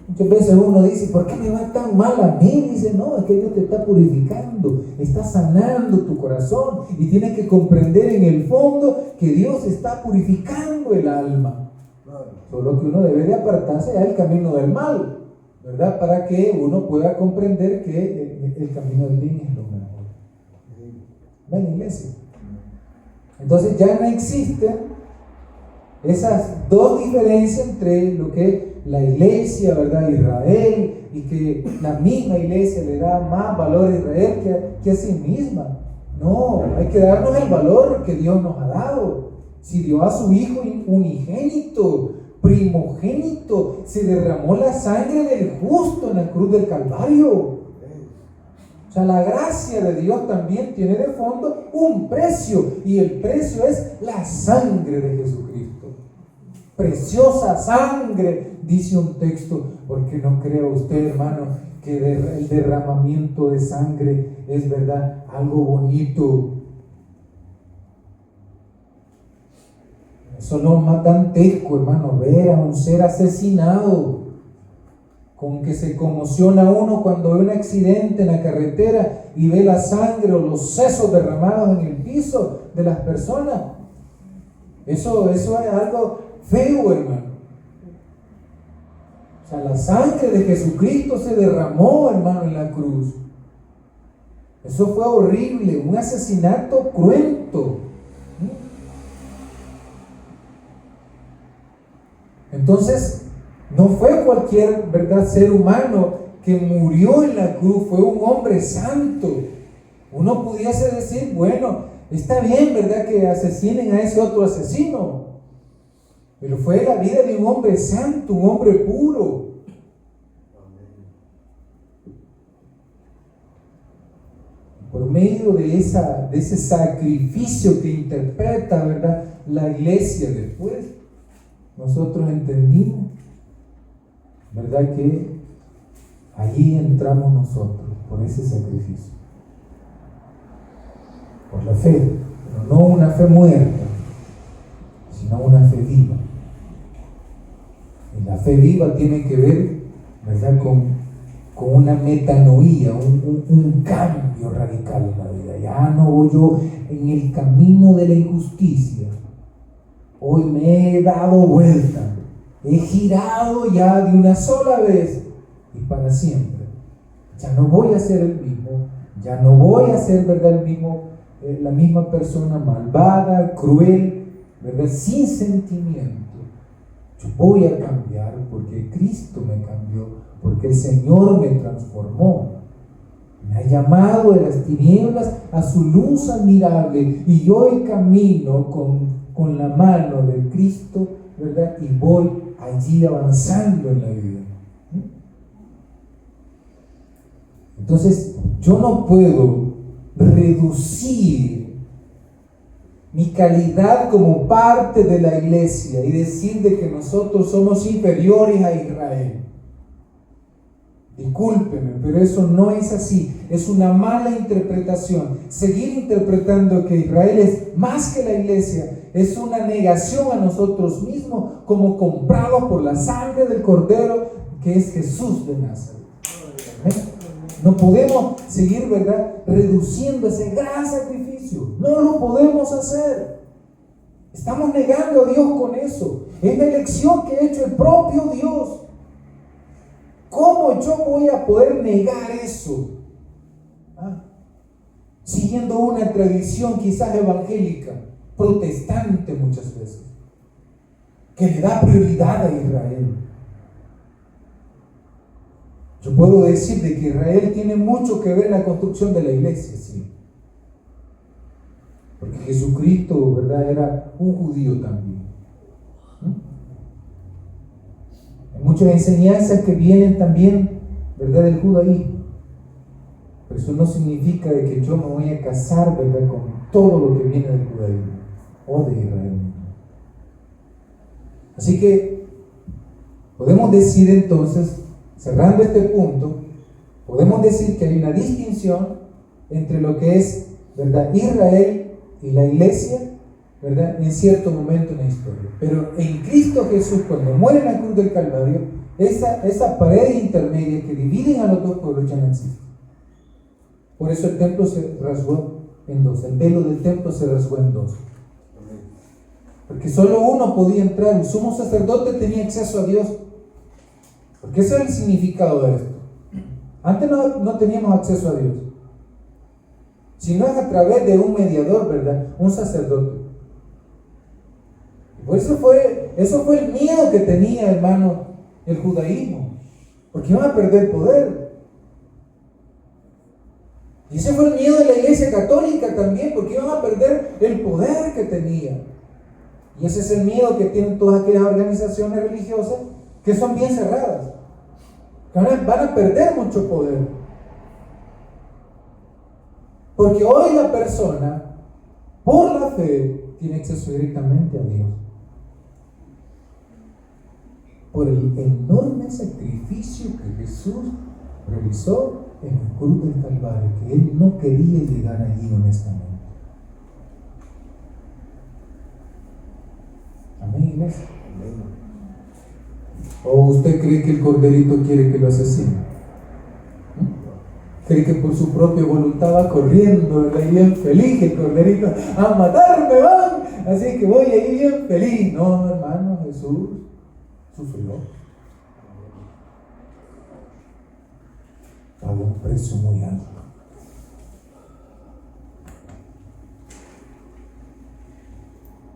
Muchas veces uno dice, ¿por qué me va tan mal a mí? Dice, no, es que Dios te está purificando, está sanando tu corazón, y tienes que comprender en el fondo que Dios está purificando el alma. Solo que uno debe de apartarse del camino del mal, ¿verdad? Para que uno pueda comprender que el camino del bien es lo mejor. ¿Ven, iglesia? Entonces ya no existen esas dos diferencias entre lo que la iglesia, ¿verdad?, Israel, y que la misma iglesia le da más valor a Israel que a sí misma. No, hay que darnos el valor que Dios nos ha dado. Si dio a su Hijo unigénito, primogénito, se derramó la sangre del justo en la cruz del Calvario. O sea, la gracia de Dios también tiene de fondo un precio, y el precio es la sangre de Jesucristo. Preciosa sangre, dice un texto, porque no crea usted, hermano, que el derramamiento de sangre es, verdad, algo bonito. Eso no es más dantesco, hermano, ver a un ser asesinado, con que se conmociona uno cuando ve un accidente en la carretera y ve la sangre o los sesos derramados en el piso de las personas. Eso es algo feo, hermano. O sea, la sangre de Jesucristo se derramó, hermano, en la cruz. Eso fue horrible, un asesinato cruento. Entonces, no fue cualquier, ¿verdad?, ser humano que murió en la cruz, fue un hombre santo. Uno pudiese decir, bueno, está bien, ¿verdad?, que asesinen a ese otro asesino, pero fue la vida de un hombre santo, un hombre puro. Por medio de ese sacrificio que interpreta, ¿verdad?, la iglesia después, nosotros entendimos, ¿verdad?, que allí entramos nosotros por ese sacrificio, por la fe, pero no una fe muerta, sino una fe viva. Y la fe viva tiene que ver, ¿verdad?, con una metanoía, un cambio radical en la vida. Ya no voy yo en el camino de la injusticia. Hoy me he dado vuelta, he girado ya de una sola vez y para siempre. Ya no voy a ser el mismo, ya no voy a ser, ¿verdad?, la misma persona malvada, cruel, ¿verdad?, sin sentimiento. Yo voy a cambiar porque Cristo me cambió, porque el Señor me transformó. Me ha llamado de las tinieblas a su luz admirable, y yo hoy camino con la mano de Cristo, ¿verdad?, y voy allí avanzando en la vida. Entonces, yo no puedo reducir mi calidad como parte de la iglesia y decir de que nosotros somos inferiores a Israel. Discúlpeme, pero eso no es así. Es una mala interpretación. Seguir interpretando que Israel es más que la iglesia es una negación a nosotros mismos, como comprados por la sangre del Cordero, que es Jesús de Nazaret. ¿Amén? No podemos seguir, ¿verdad?, reduciendo ese gran sacrificio. No lo podemos hacer. Estamos negando a Dios con eso. Es la elección que ha hecho el propio Dios. ¿Cómo yo voy a poder negar eso? Siguiendo una tradición quizás evangélica, protestante muchas veces, que le da prioridad a Israel. Yo puedo decir de que Israel tiene mucho que ver en la construcción de la iglesia, sí. Porque Jesucristo, ¿verdad?, era un judío también. Hay muchas enseñanzas que vienen también, ¿verdad?, del judaísmo. Pero eso no significa de que yo me voy a casar, ¿verdad?, con todo lo que viene del judaísmo o de Israel. Así que podemos decir entonces, cerrando este punto, podemos decir que hay una distinción entre lo que es, ¿verdad?, Israel y la iglesia, ¿verdad?, en cierto momento en la historia. Pero en Cristo Jesús, cuando muere en la cruz del Calvario, esa pared intermedia que divide a los dos pueblos ya no existe. Por eso el templo se rasgó en dos, el velo del templo se rasgó en dos. Porque solo uno podía entrar, el sumo sacerdote tenía acceso a Dios. Porque ese es el significado de esto. Antes no teníamos acceso a Dios, sino es a través de un mediador, ¿verdad?, un sacerdote. Por eso fue el miedo que tenía, hermano, el judaísmo, porque iban a perder poder. Y ese fue el miedo de la iglesia católica también, porque iban a perder el poder que tenía. Y ese es el miedo que tienen todas aquellas organizaciones religiosas que son bien cerradas, que van a perder mucho poder. Porque hoy la persona, por la fe, tiene acceso directamente a Dios. Por el enorme sacrificio que Jesús realizó en el cruz del Calvario, que Él no quería llegar allí honestamente. Amén, iglesia. ¿O usted cree que el corderito quiere que lo asesine? Cree que por su propia voluntad va corriendo, ahí bien feliz, el corderito, a matarme van, así que voy ahí bien feliz. No, hermano, Jesús sufrió, pagó un precio muy alto.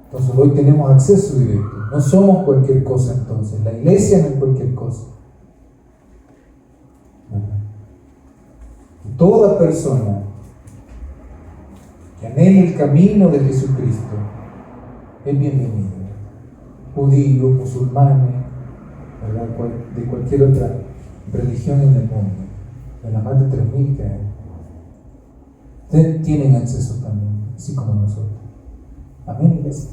Entonces hoy tenemos acceso directo, no somos cualquier cosa. Entonces la iglesia no es cualquier cosa. Toda persona que anhele el camino de Jesucristo es bienvenido. Judíos, musulmanes, ¿verdad?, de cualquier otra religión en el mundo, de las más de 3.000 que hay, tienen acceso también, así como nosotros. Amén, iglesia.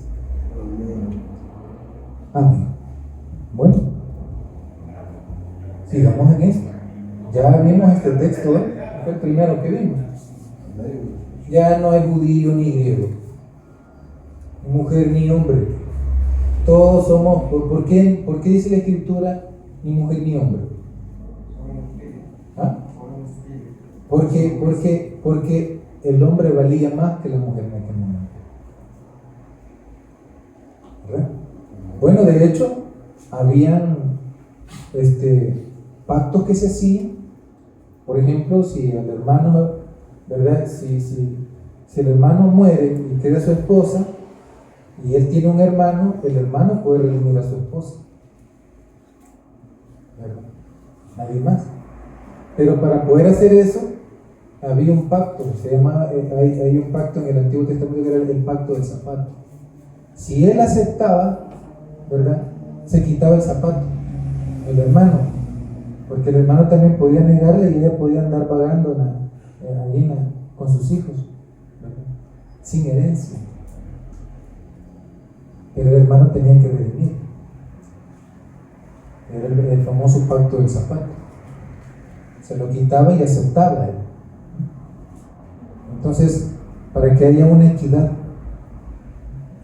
Amén. Bueno, sigamos en esto. Ya vimos este texto, fue el primero que vimos. Ya no hay judío ni griego, ni mujer ni hombre. Todos somos, ¿por qué dice la Escritura ni mujer ni hombre? ¿Ah? Porque el hombre valía más que la mujer en aquel momento. ¿Verdad? Bueno, de hecho, habían pactos que se hacían. Por ejemplo, si el hermano, ¿verdad?, si el hermano muere y queda su esposa, y él tiene un hermano, el hermano puede redimir a su esposa, ¿verdad? Nadie más. Pero para poder hacer eso, había un pacto, hay un pacto en el Antiguo Testamento que era el pacto del zapato. Si él aceptaba, ¿verdad?, se quitaba el zapato, el hermano, porque el hermano también podía negarle y ella podía andar pagando con sus hijos, ¿verdad?, sin herencia. Pero el hermano tenía que redimir. Era el famoso pacto del zapato. Se lo quitaba y aceptaba él. Entonces, para que haya una equidad,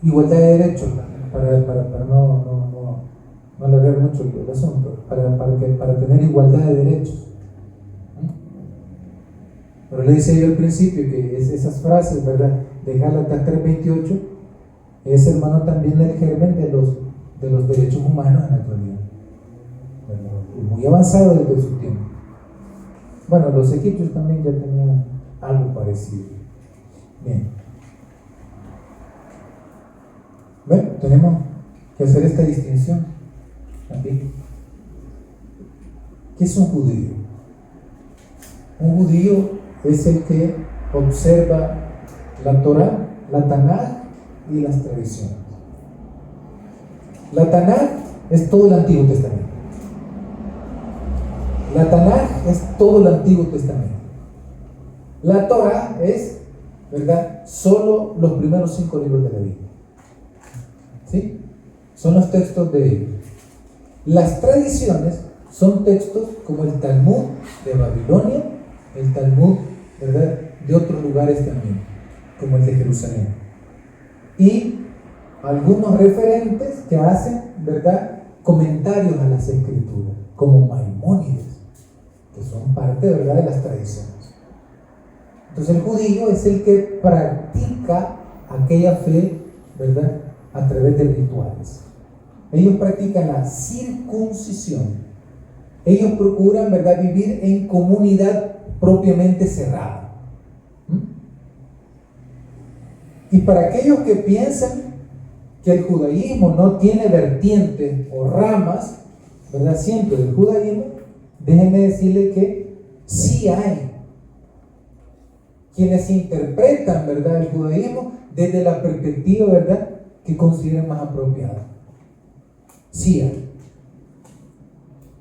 igualdad de derechos, para no alargar mucho el asunto, para tener igualdad de derechos. Pero le decía yo al principio que esas frases, ¿verdad?, de Gálatas 3:28, es, hermano, también el germen de los derechos humanos en la actualidad, ¿verdad? Y muy avanzado desde su tiempo. Bueno, los egipcios también ya tenían algo parecido. Bien. Bueno, tenemos que hacer esta distinción también. ¿Qué es un judío? Un judío es el que observa la Torá, la Tanaj y las tradiciones. La Tanaj es todo el Antiguo Testamento. La Tanaj es todo el Antiguo Testamento. La Torá es, ¿verdad?, solo los primeros 5 libros de la Biblia. ¿Sí? Son los textos de ellos. Las tradiciones son textos como el Talmud de Babilonia, el Talmud, ¿verdad?, de otros lugares también, como el de Jerusalén. Y algunos referentes que hacen, ¿verdad?, comentarios a las escrituras, como Maimónides, que son parte, ¿verdad?, de las tradiciones. Entonces el judío es el que practica aquella fe, ¿verdad?, a través de rituales. Ellos practican la circuncisión. Ellos procuran, ¿verdad?, vivir en comunidad propiamente cerrada. Y para aquellos que piensan que el judaísmo no tiene vertientes o ramas, ¿verdad?, siempre del judaísmo, déjenme decirle que sí hay quienes interpretan, ¿verdad?, el judaísmo desde la perspectiva, ¿verdad?, que consideren más apropiada. Sí hay.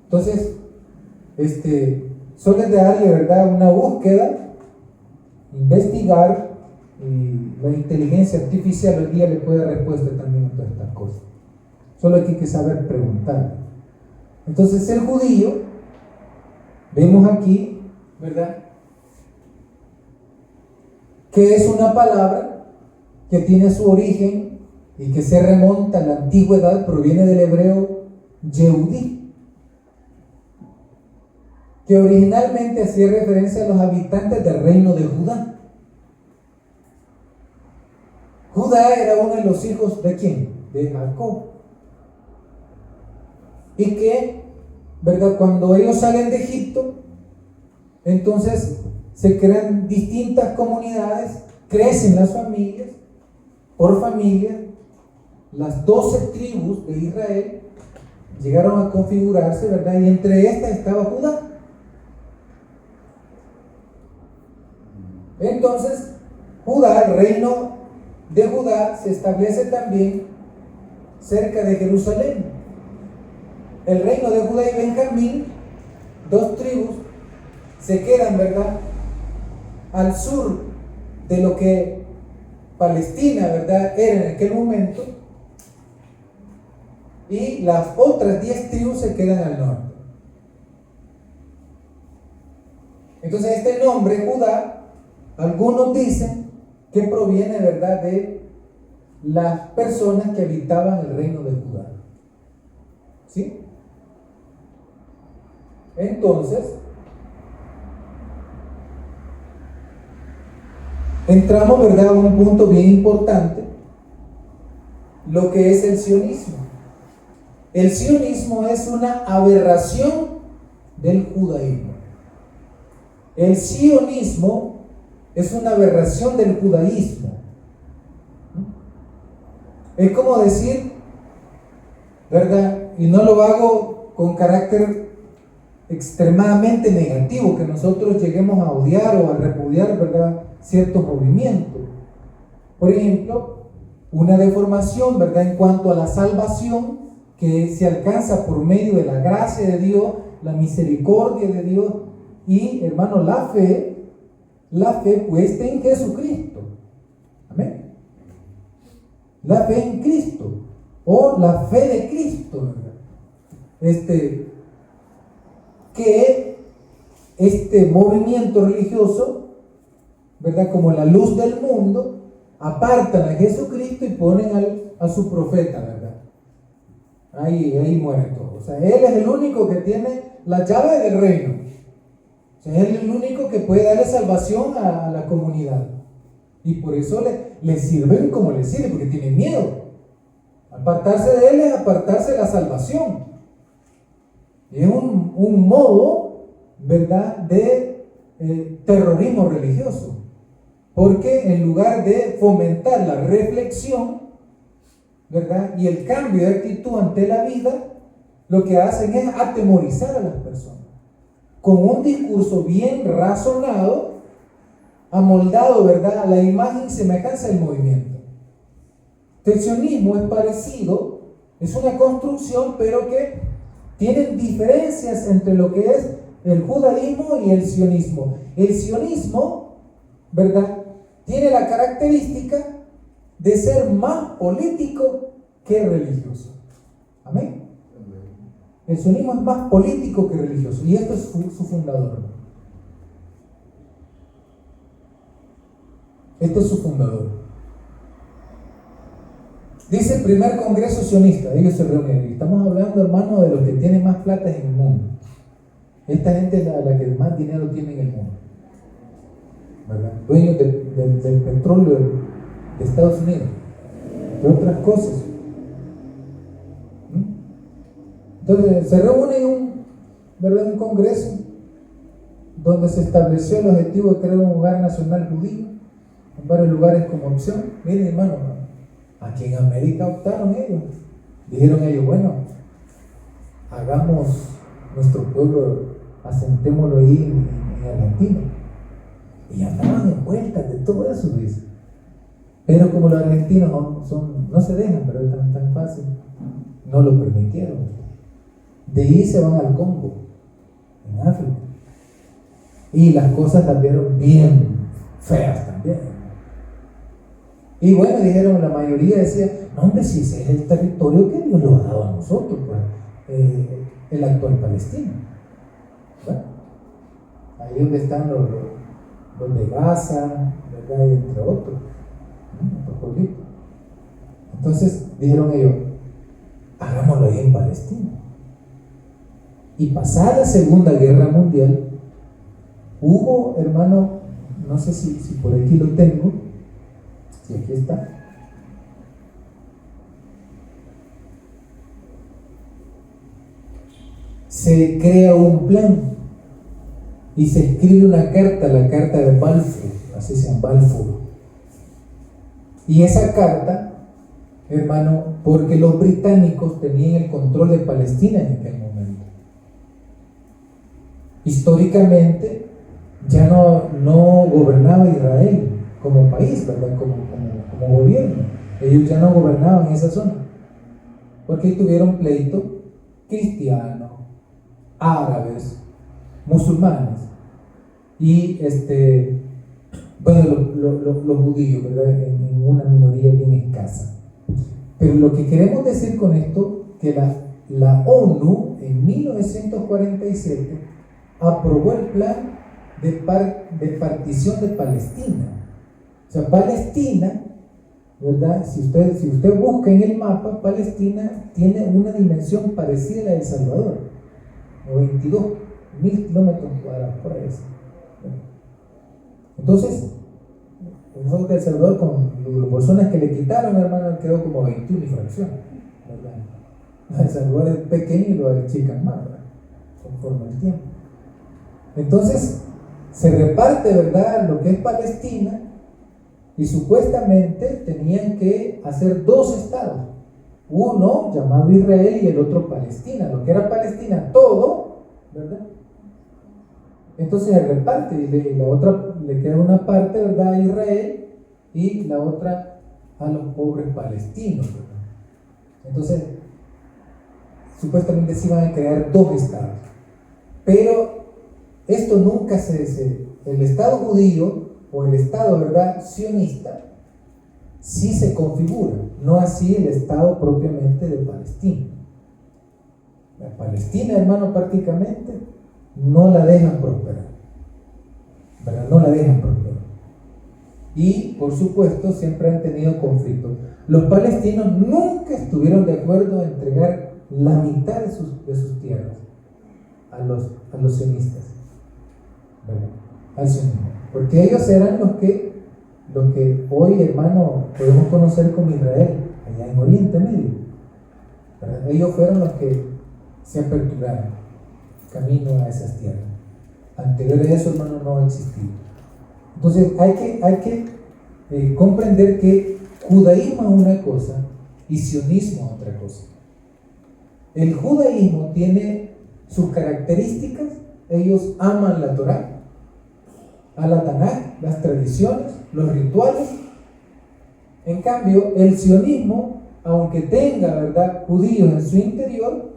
Entonces, solo es de darle, ¿verdad?, una búsqueda, investigar, y la inteligencia artificial hoy día le puede dar respuesta también a todas estas cosas. Solo hay que saber preguntar. Entonces, el judío, vemos aquí, ¿verdad?, que es una palabra que tiene su origen y que se remonta a la antigüedad, proviene del hebreo Yehudí, que originalmente hacía referencia a los habitantes del reino de Judá. Judá era uno de los hijos ¿de quién? De Jacob. Y que, ¿verdad?, cuando ellos salen de Egipto, entonces se crean distintas comunidades, crecen las familias, por familia, las 12 tribus de Israel llegaron a configurarse, ¿verdad?, y entre estas estaba Judá. Entonces, Judá, el reino de Judá, se establece también cerca de Jerusalén. El reino de Judá y Benjamín, 2 tribus, se quedan, ¿verdad?, al sur de lo que Palestina, ¿verdad?, era en aquel momento, y las otras 10 tribus se quedan al norte. Entonces este nombre Judá, algunos dicen que proviene, ¿verdad?, de las personas que habitaban el reino de Judá. ¿Sí? Entonces, entramos, ¿verdad?, a un punto bien importante, lo que es el sionismo. El sionismo es una aberración del judaísmo. El sionismo es una aberración del judaísmo. Es como decir, ¿verdad?, y no lo hago con carácter extremadamente negativo, que nosotros lleguemos a odiar o a repudiar, ¿verdad?, ciertos movimientos. Por ejemplo, una deformación, ¿verdad?, en cuanto a la salvación que se alcanza por medio de la gracia de Dios, la misericordia de Dios y, hermano, la fe puesta en Jesucristo. Amén. La fe en Cristo o la fe de Cristo, ¿verdad? Que este movimiento religioso, ¿verdad?, como la luz del mundo, apartan a Jesucristo y ponen a su profeta, ¿verdad? Ahí muere todo. O sea, él es el único que tiene la llave del reino. O sea, es el único que puede darle salvación a la comunidad. Y por eso le sirven como le sirven, porque tienen miedo. Apartarse de él es apartarse de la salvación. Es un modo, ¿verdad?, de terrorismo religioso. Porque en lugar de fomentar la reflexión, ¿verdad?, y el cambio de actitud ante la vida, lo que hacen es atemorizar a las personas. Con un discurso bien razonado, amoldado, ¿verdad?, a la imagen y semejanza del movimiento. El sionismo es parecido, es una construcción, pero que tienen diferencias entre lo que es el judaísmo y el sionismo. El sionismo, ¿verdad?, tiene la característica de ser más político que religioso. Amén. El sionismo es más político que religioso, y esto es su fundador. Este es su fundador. Dice el primer congreso sionista, ellos se reunieron. Estamos hablando, hermano, de los que tienen más plata en el mundo. Esta gente es la que más dinero tiene en el mundo, ¿verdad? Dueños del petróleo de Estados Unidos, de otras cosas. Entonces se reúne un congreso donde se estableció el objetivo de crear un hogar nacional judío en varios lugares como opción. Miren, hermano, aquí en América optaron ellos. Dijeron ellos, bueno, hagamos nuestro pueblo, asentémoslo ahí en Argentina. Y andaban en vueltas de todo eso, dice. Pero como los argentinos no se dejan, pero es tan fácil, no lo permitieron. De ahí se van al Congo, en África. Y las cosas las vieron bien feas también. Y bueno, dijeron, la mayoría decía, no hombre, si ese es el territorio que Dios nos ha dado a nosotros, pues, el actual Palestina. Bueno, ahí donde están los de Gaza, ¿verdad? Y entre otros, ¿no? Entonces dijeron ellos, hagámoslo ahí en Palestina. Y pasada la Segunda Guerra Mundial, hubo, hermano, no sé si por aquí lo tengo, si aquí está. Se crea un plan y se escribe una carta, la carta de Balfour, así se llama, Balfour. Y esa carta, hermano, porque los británicos tenían el control de Palestina en aquel momento. Históricamente ya no gobernaba Israel como país, ¿verdad? Como gobierno. Ellos ya no gobernaban esa zona, porque tuvieron pleito cristianos, árabes, musulmanes y los judíos, ¿verdad? En una minoría bien escasa. Pero lo que queremos decir con esto, que la ONU en 1947 aprobó el plan de partición de Palestina. O sea, Palestina, ¿verdad? Si usted busca en el mapa, Palestina tiene una dimensión parecida a la de El Salvador, 92.000 kilómetros cuadrados, por ahí. Entonces, nosotros de El Salvador, con las personas que le quitaron, hermano, quedó como 21 y fracción, ¿verdad? El Salvador es pequeño y lo achican más, ¿verdad? Conforme el tiempo. Entonces, se reparte, ¿verdad?, lo que es Palestina, y supuestamente tenían que hacer dos estados, uno llamado Israel y el otro Palestina. Lo que era Palestina, todo, ¿verdad? Entonces se reparte y la otra le queda una parte, ¿verdad?, a Israel y la otra a los pobres palestinos, ¿verdad? Entonces, supuestamente se iban a crear dos estados, pero esto nunca el Estado judío o el Estado, ¿verdad?, sionista, sí se configura, no así el Estado propiamente de Palestina. La Palestina, hermano, prácticamente no la dejan prosperar, ¿verdad? No la dejan prosperar. Y, por supuesto, siempre han tenido conflictos. Los palestinos nunca estuvieron de acuerdo en entregar la mitad de sus tierras a los sionistas. ¿verdad? Al sionismo. Porque ellos eran los que hoy, hermano, podemos conocer como Israel, allá en Oriente Medio, ¿verdad? Ellos fueron los que se aperturaron camino a esas tierras. Anterior a eso, hermano, no existía. Entonces hay que comprender que judaísmo es una cosa y sionismo es otra cosa. El judaísmo tiene sus características. Ellos aman la Torá, a la Tanaj, las tradiciones, los rituales. En cambio, el sionismo, aunque tenga, ¿verdad?, judíos en su interior,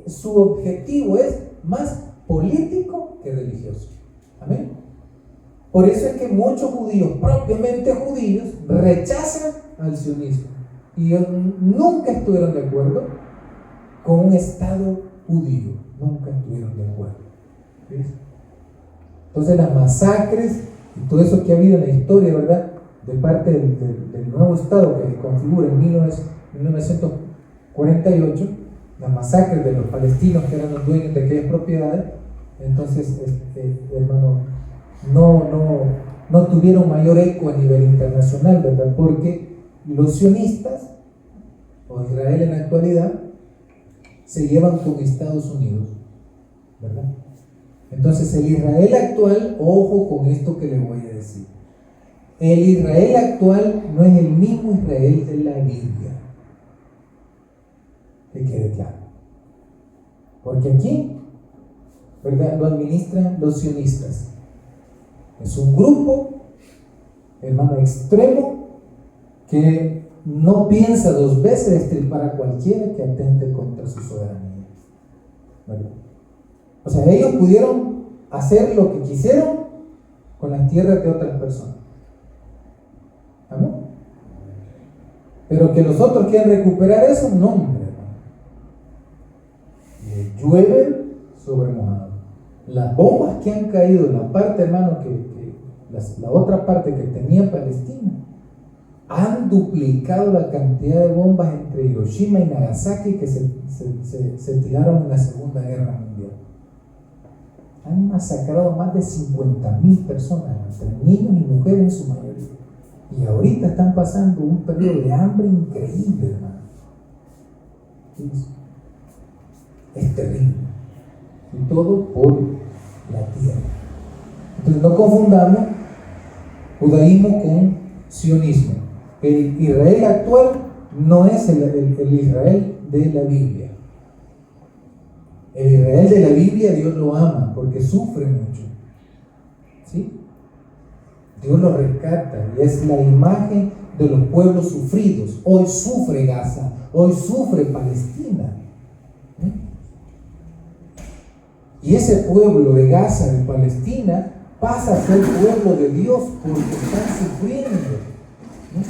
su objetivo es más político que religioso. Amén. Por eso es que muchos judíos, propiamente judíos, rechazan al sionismo. Y ellos nunca estuvieron de acuerdo con un Estado judío. Nunca estuvieron de acuerdo. ¿Ves? Entonces las masacres y todo eso que ha habido en la historia, ¿verdad?, de parte del nuevo Estado que se configura en 1948, las masacres de los palestinos que eran los dueños de aquellas propiedades, entonces, hermano, no tuvieron mayor eco a nivel internacional, ¿verdad? Porque los sionistas, o Israel en la actualidad, se llevan con Estados Unidos, ¿verdad? Entonces el Israel actual, ojo con esto que les voy a decir, el Israel actual no es el mismo Israel de la Biblia, que quede claro, porque aquí, ¿verdad?, lo administran los sionistas. Es un grupo, hermano, extremo, que no piensa dos veces destripar a cualquiera que atente contra su soberanía, ¿verdad? O sea, ellos pudieron hacer lo que quisieron con las tierras de otras personas. ¿Amén? Pero que los otros quieran recuperar eso, no, hombre, hermano. Llueve sobre mojado. Las bombas que han caído en la parte, hermano, la otra parte que tenía Palestina, han duplicado la cantidad de bombas entre Hiroshima y Nagasaki que se tiraron en la Segunda Guerra Mundial. Han masacrado más de 50,000 personas, entre niños y mujeres en su mayoría. Y ahorita están pasando un periodo de hambre increíble, hermano. Es terrible. Y todo por la tierra. Entonces no confundamos judaísmo con sionismo. El Israel actual no es el Israel de la Biblia. El Israel de la Biblia Dios lo ama porque sufre mucho, ¿sí? Dios lo rescata y es la imagen de los pueblos sufridos. Hoy sufre Gaza, hoy sufre Palestina, ¿sí? Y ese pueblo de Gaza, de Palestina, pasa a ser pueblo de Dios porque están sufriendo, ¿sí?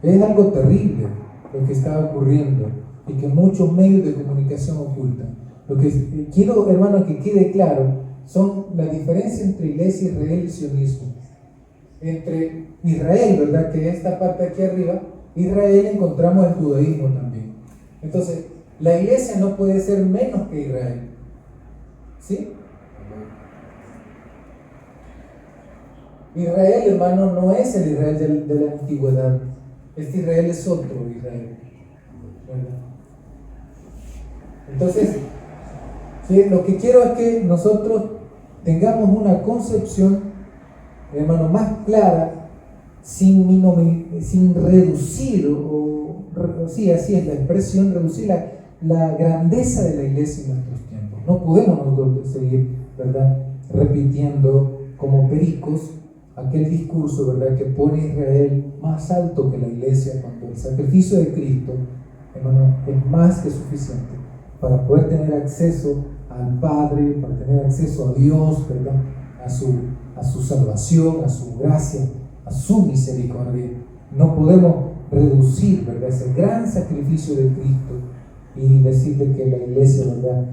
Es algo terrible lo que está ocurriendo y que muchos medios de comunicación ocultan. Lo que quiero, hermano, que quede claro son la diferencia entre iglesia, Israel y sionismo. Entre Israel, ¿verdad?, que es esta parte aquí arriba, Israel, encontramos el judaísmo también. Entonces, la iglesia no puede ser menos que Israel, ¿sí? Israel, hermano, no es el Israel de la antigüedad. Este Israel es otro Israel, ¿verdad? Entonces, ¿sí?, lo que quiero es que nosotros tengamos una concepción, hermano, más clara, sin reducir, sí, así es la expresión, reducir la grandeza de la iglesia en nuestros tiempos. No podemos nosotros seguir, ¿verdad?, repitiendo como pericos aquel discurso, ¿verdad?, que pone a Israel más alto que la iglesia, cuando el sacrificio de Cristo, hermano, es más que suficiente para poder tener acceso al Padre, para tener acceso a Dios, ¿verdad?, a su salvación, a su gracia, a su misericordia. No podemos reducir, ¿verdad?, ese gran sacrificio de Cristo y decirle que la iglesia, ¿verdad?,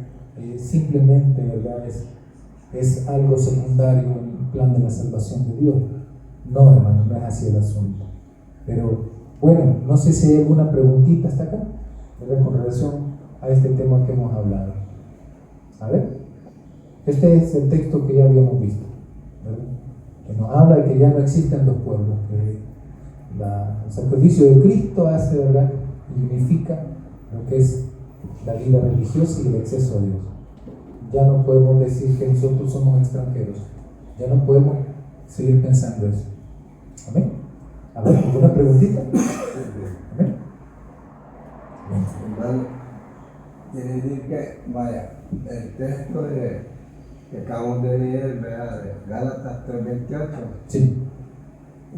simplemente, ¿verdad?, es algo secundario en el plan de la salvación de Dios. No, hermano, no es así el asunto. Pero bueno, no sé si hay alguna preguntita hasta acá, ¿verdad?, con relación a este tema que hemos hablado. A ver, Este es el texto que ya habíamos visto, ¿verdad? Que nos habla de que ya no existen dos pueblos, que el sacrificio de Cristo hace, ¿verdad?, y unifica lo que es la vida religiosa y el acceso a Dios. Ya no podemos decir que nosotros somos extranjeros, ya no podemos seguir pensando eso. ¿Amén? A ver, ¿alguna preguntita? ¿Amén? Hermano, quiere decir que, vaya, el texto que acabamos de leer, ¿verdad?, de Gálatas 3:28, Sí.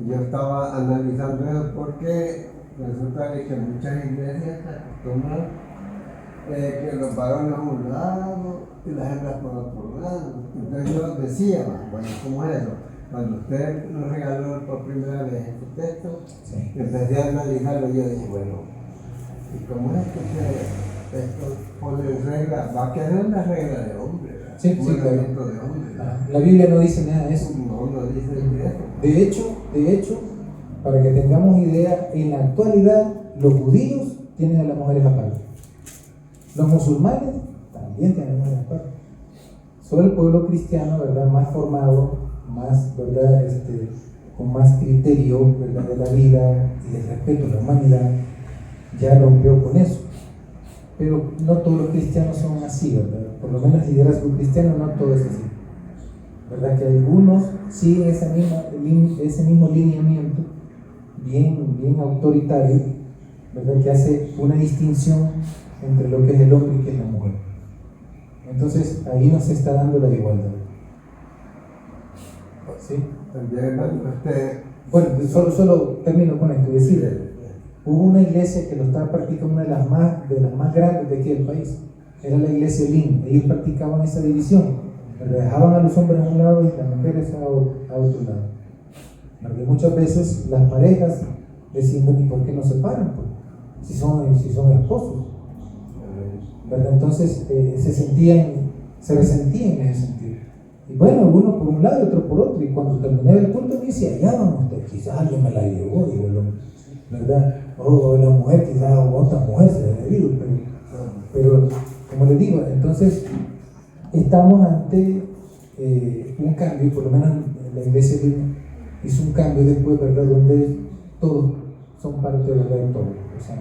yo estaba analizando eso porque resulta que muchas iglesias se acostumbran que los varones a un lado y las hembras por otro lado. Entonces yo decía, bueno, ¿cómo es eso? Cuando usted nos regaló por primera vez este texto, Sí. empecé a analizarlo y yo dije, bueno, ¿y cómo es que esto pone regla? Va a quedar una regla de hombre, ¿verdad? Sí, Un sí, claro. mandamiento de hombre, ¿verdad? La Biblia no dice nada de eso. No dice eso. De hecho, para que tengamos idea, en la actualidad los judíos tienen a las mujeres aparte. Los musulmanes también tienen a las mujeres aparte. Solo el pueblo cristiano, ¿verdad?, más formado, más, ¿verdad?, con más criterio, ¿verdad?, de la vida y de respeto a la humanidad, ya rompió con eso. Pero no todos los cristianos son así, ¿verdad? Por lo menos el liderazgo cristiano no todo es así. ¿Verdad? Que algunos siguen ese mismo lineamiento bien autoritario, ¿verdad?, que hace una distinción entre lo que es el hombre y que es la mujer. Entonces ahí no se está dando la igualdad. ¿Sí? También, hermano, Bueno, solo termino con esto, es decir, hubo una iglesia que lo estaba practicando, una de las más grandes de aquí del país, era la iglesia Lin. Ellos practicaban esa división, dejaban a los hombres a un lado y las mujeres a otro lado. Porque muchas veces las parejas decían, ¿y por qué no se separan? Si son esposos, ¿verdad? Entonces se resentían en ese sentido. Y bueno, uno por un lado y otro por otro, y cuando terminé el culto me decía, ya van ustedes, quizás alguien me la llevó, digo, ¿verdad? O la mujer, quizás otra mujer se le dio, pero como les digo, entonces estamos ante un cambio, por lo menos la iglesia hizo un cambio después, ¿verdad?, donde todos son parte, ¿verdad?, de todo. O sea,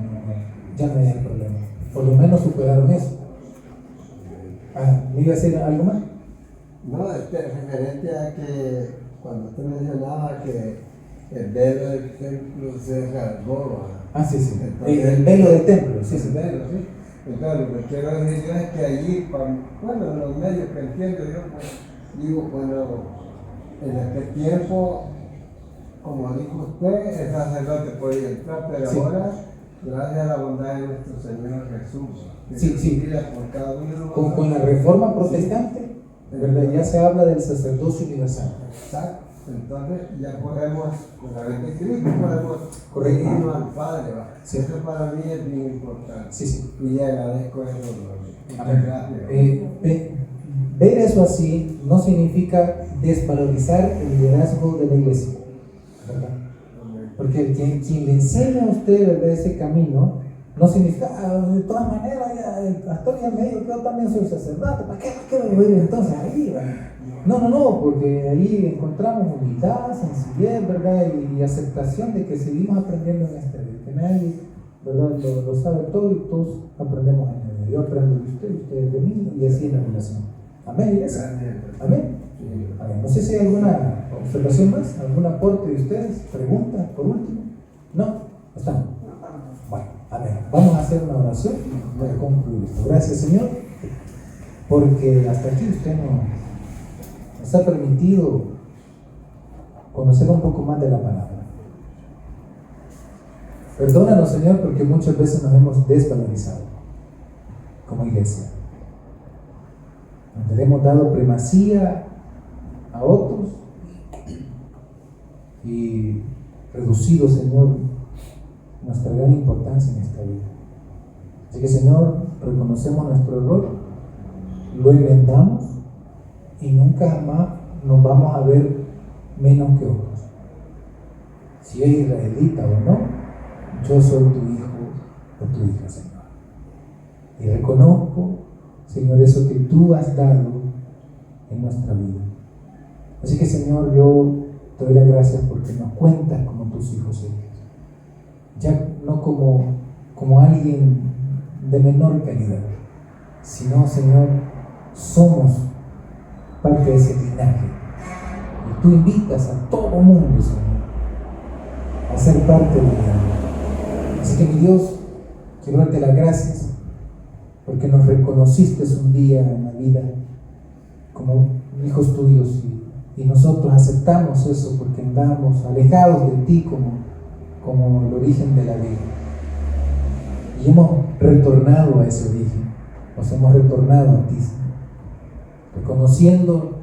ya no hay problema. Por lo menos superaron eso. ¿Me iba a decir algo más? No, referente a que cuando usted mencionaba que el velo del templo se rasgó. Sí. Entonces, El velo del templo, sí. El velo, sí. Entonces, lo que quiero decir yo es que allí, bueno, los medios que entiendo yo, pues, digo, bueno, en aquel tiempo, como dijo usted, el sacerdote podía entrar, pero Sí. ahora, gracias a la bondad de nuestro Señor Jesús, que Sí. se pida por cada uno. Con la reforma protestante, ¿verdad?, ya se habla del sacerdocio universal. Exacto. Entonces ya podemos, con la mente de Cristo, podemos irnos al Padre. ¿Va? Sí. Eso para mí es bien importante. Sí. Y le agradezco eso. Muchas gracias. Ver eso así no significa desvalorizar el liderazgo de la iglesia, ¿verdad? Porque quien le enseña a usted, ¿verdad?, ese camino, no significa, de todas maneras, el pastor ya me dijo que yo también soy sacerdote, ¿para qué me voy a ir entonces ahí? No, porque ahí encontramos humildad, sencillez, ¿verdad?, y aceptación de que seguimos aprendiendo en esta vida, que nadie, ¿verdad?, lo sabe todo y todos aprendemos en él. Yo aprendo de usted, ustedes de mí, y así es la relación. Amén, iglesia. Amén. No sé si hay alguna observación más, algún aporte de ustedes, preguntas por último. ¿No? ¿Están? Bueno, amén. Vamos a hacer una oración para concluir esto. Gracias, Señor, porque hasta aquí usted nos ha permitido conocer un poco más de la palabra. Perdónanos, Señor, porque muchas veces nos hemos desvalorizado como iglesia. Le hemos dado primacía a otros y reducido, Señor, nuestra gran importancia en esta vida. Así que, Señor, reconocemos nuestro error, lo enmendamos y nunca jamás nos vamos a ver menos que otros. Si es israelita o no, yo soy tu hijo o tu hija, Señor. Y reconozco, Señor, eso que tú has dado en nuestra vida. Así que, Señor, yo te doy las gracias porque nos cuentas como tus hijos e hijas, ya no como alguien de menor calidad, sino, Señor, somos parte de ese linaje. Y tú invitas a todo mundo, Señor, a ser parte de él. Así que, mi Dios, quiero darte las gracias porque nos reconociste un día en la vida como hijos tuyos y nosotros aceptamos eso porque andamos alejados de ti como el origen de la vida. Y hemos retornado a ese origen, nos hemos retornado a ti, reconociendo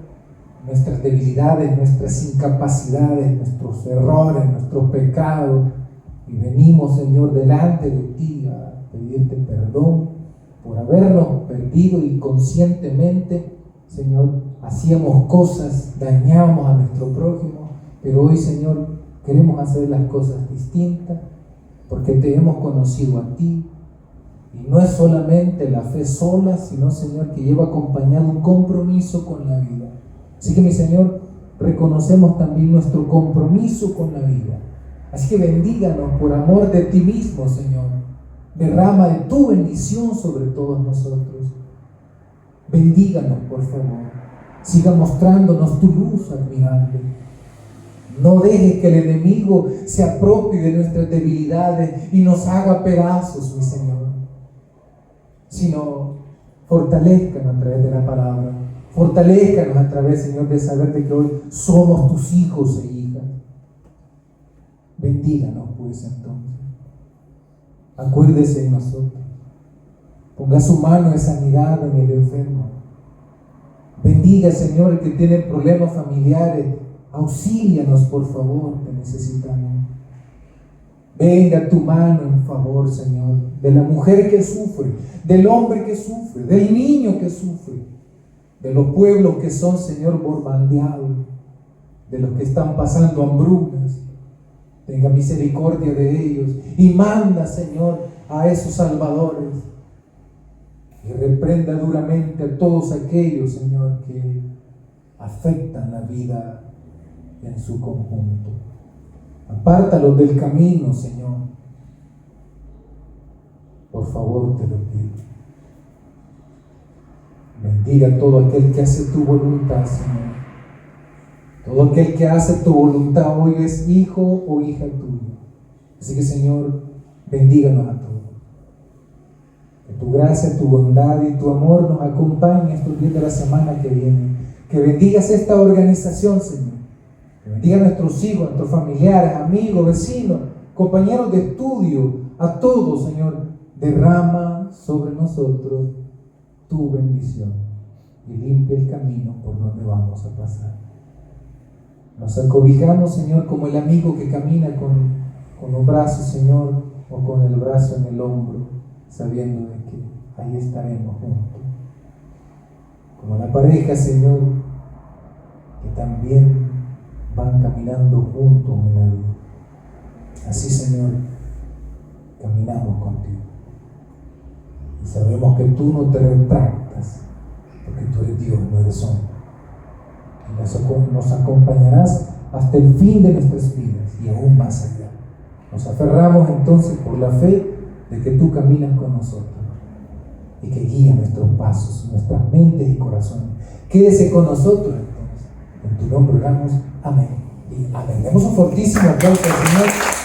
nuestras debilidades, nuestras incapacidades, nuestros errores, nuestros pecados, y venimos, Señor, delante de ti a pedirte perdón por habernos perdido y conscientemente, Señor, hacíamos cosas, dañábamos a nuestro prójimo, pero hoy, Señor, queremos hacer las cosas distintas porque te hemos conocido a ti. Y no es solamente la fe sola, sino, Señor, que lleva acompañado un compromiso con la vida. Así que, mi Señor, reconocemos también nuestro compromiso con la vida. Así que bendíganos por amor de ti mismo, Señor. Derrama de tu bendición sobre todos nosotros. Bendíganos, por favor. Siga mostrándonos tu luz admirable. No dejes que el enemigo se apropie de nuestras debilidades y nos haga pedazos, mi Señor. Sino, fortalézcanos a través de la palabra. Fortalézcanos a través, Señor, de saber de que hoy somos tus hijos e hijas. Bendíganos, pues, entonces. Acuérdese de nosotros. Ponga su mano de sanidad en el enfermo. Bendiga, Señor, el que tiene problemas familiares. Auxílianos, por favor, te necesitamos. Venga tu mano en favor, Señor, de la mujer que sufre, del hombre que sufre, del niño que sufre, de los pueblos que son, Señor, bombardeados, de los que están pasando hambrunas. Tenga misericordia de ellos y manda, Señor, a esos salvadores. Y reprenda duramente a todos aquellos, Señor, que afectan la vida en su conjunto. Apártalos del camino, Señor. Por favor, te lo pido. Bendiga a todo aquel que hace tu voluntad, Señor. Todo aquel que hace tu voluntad hoy es hijo o hija tuya. Así que, Señor, bendíganos a todos. Que tu gracia, tu bondad y tu amor nos acompañen estos días de la semana que viene. Que bendigas esta organización, Señor. Que bendiga a nuestros hijos, a nuestros familiares, amigos, vecinos, compañeros de estudio, a todos, Señor. Derrama sobre nosotros tu bendición y limpia el camino por donde vamos a pasar. Nos acobijamos, Señor, como el amigo que camina con los brazos, Señor, o con el brazo en el hombro, sabiendo de que ahí estaremos juntos. Como la pareja, Señor, que también van caminando juntos en la vida. Así, Señor, caminamos contigo. Y sabemos que tú no te retractas, porque tú eres Dios, no eres hombre. Y nos acompañarás hasta el fin de nuestras vidas y aún más allá. Nos aferramos entonces por la fe de que tú caminas con nosotros y que guía nuestros pasos, nuestras mentes y corazones. Quédese con nosotros entonces. En tu nombre oramos. Amén. Y amén. Demos un fortísimo aplauso al Señor.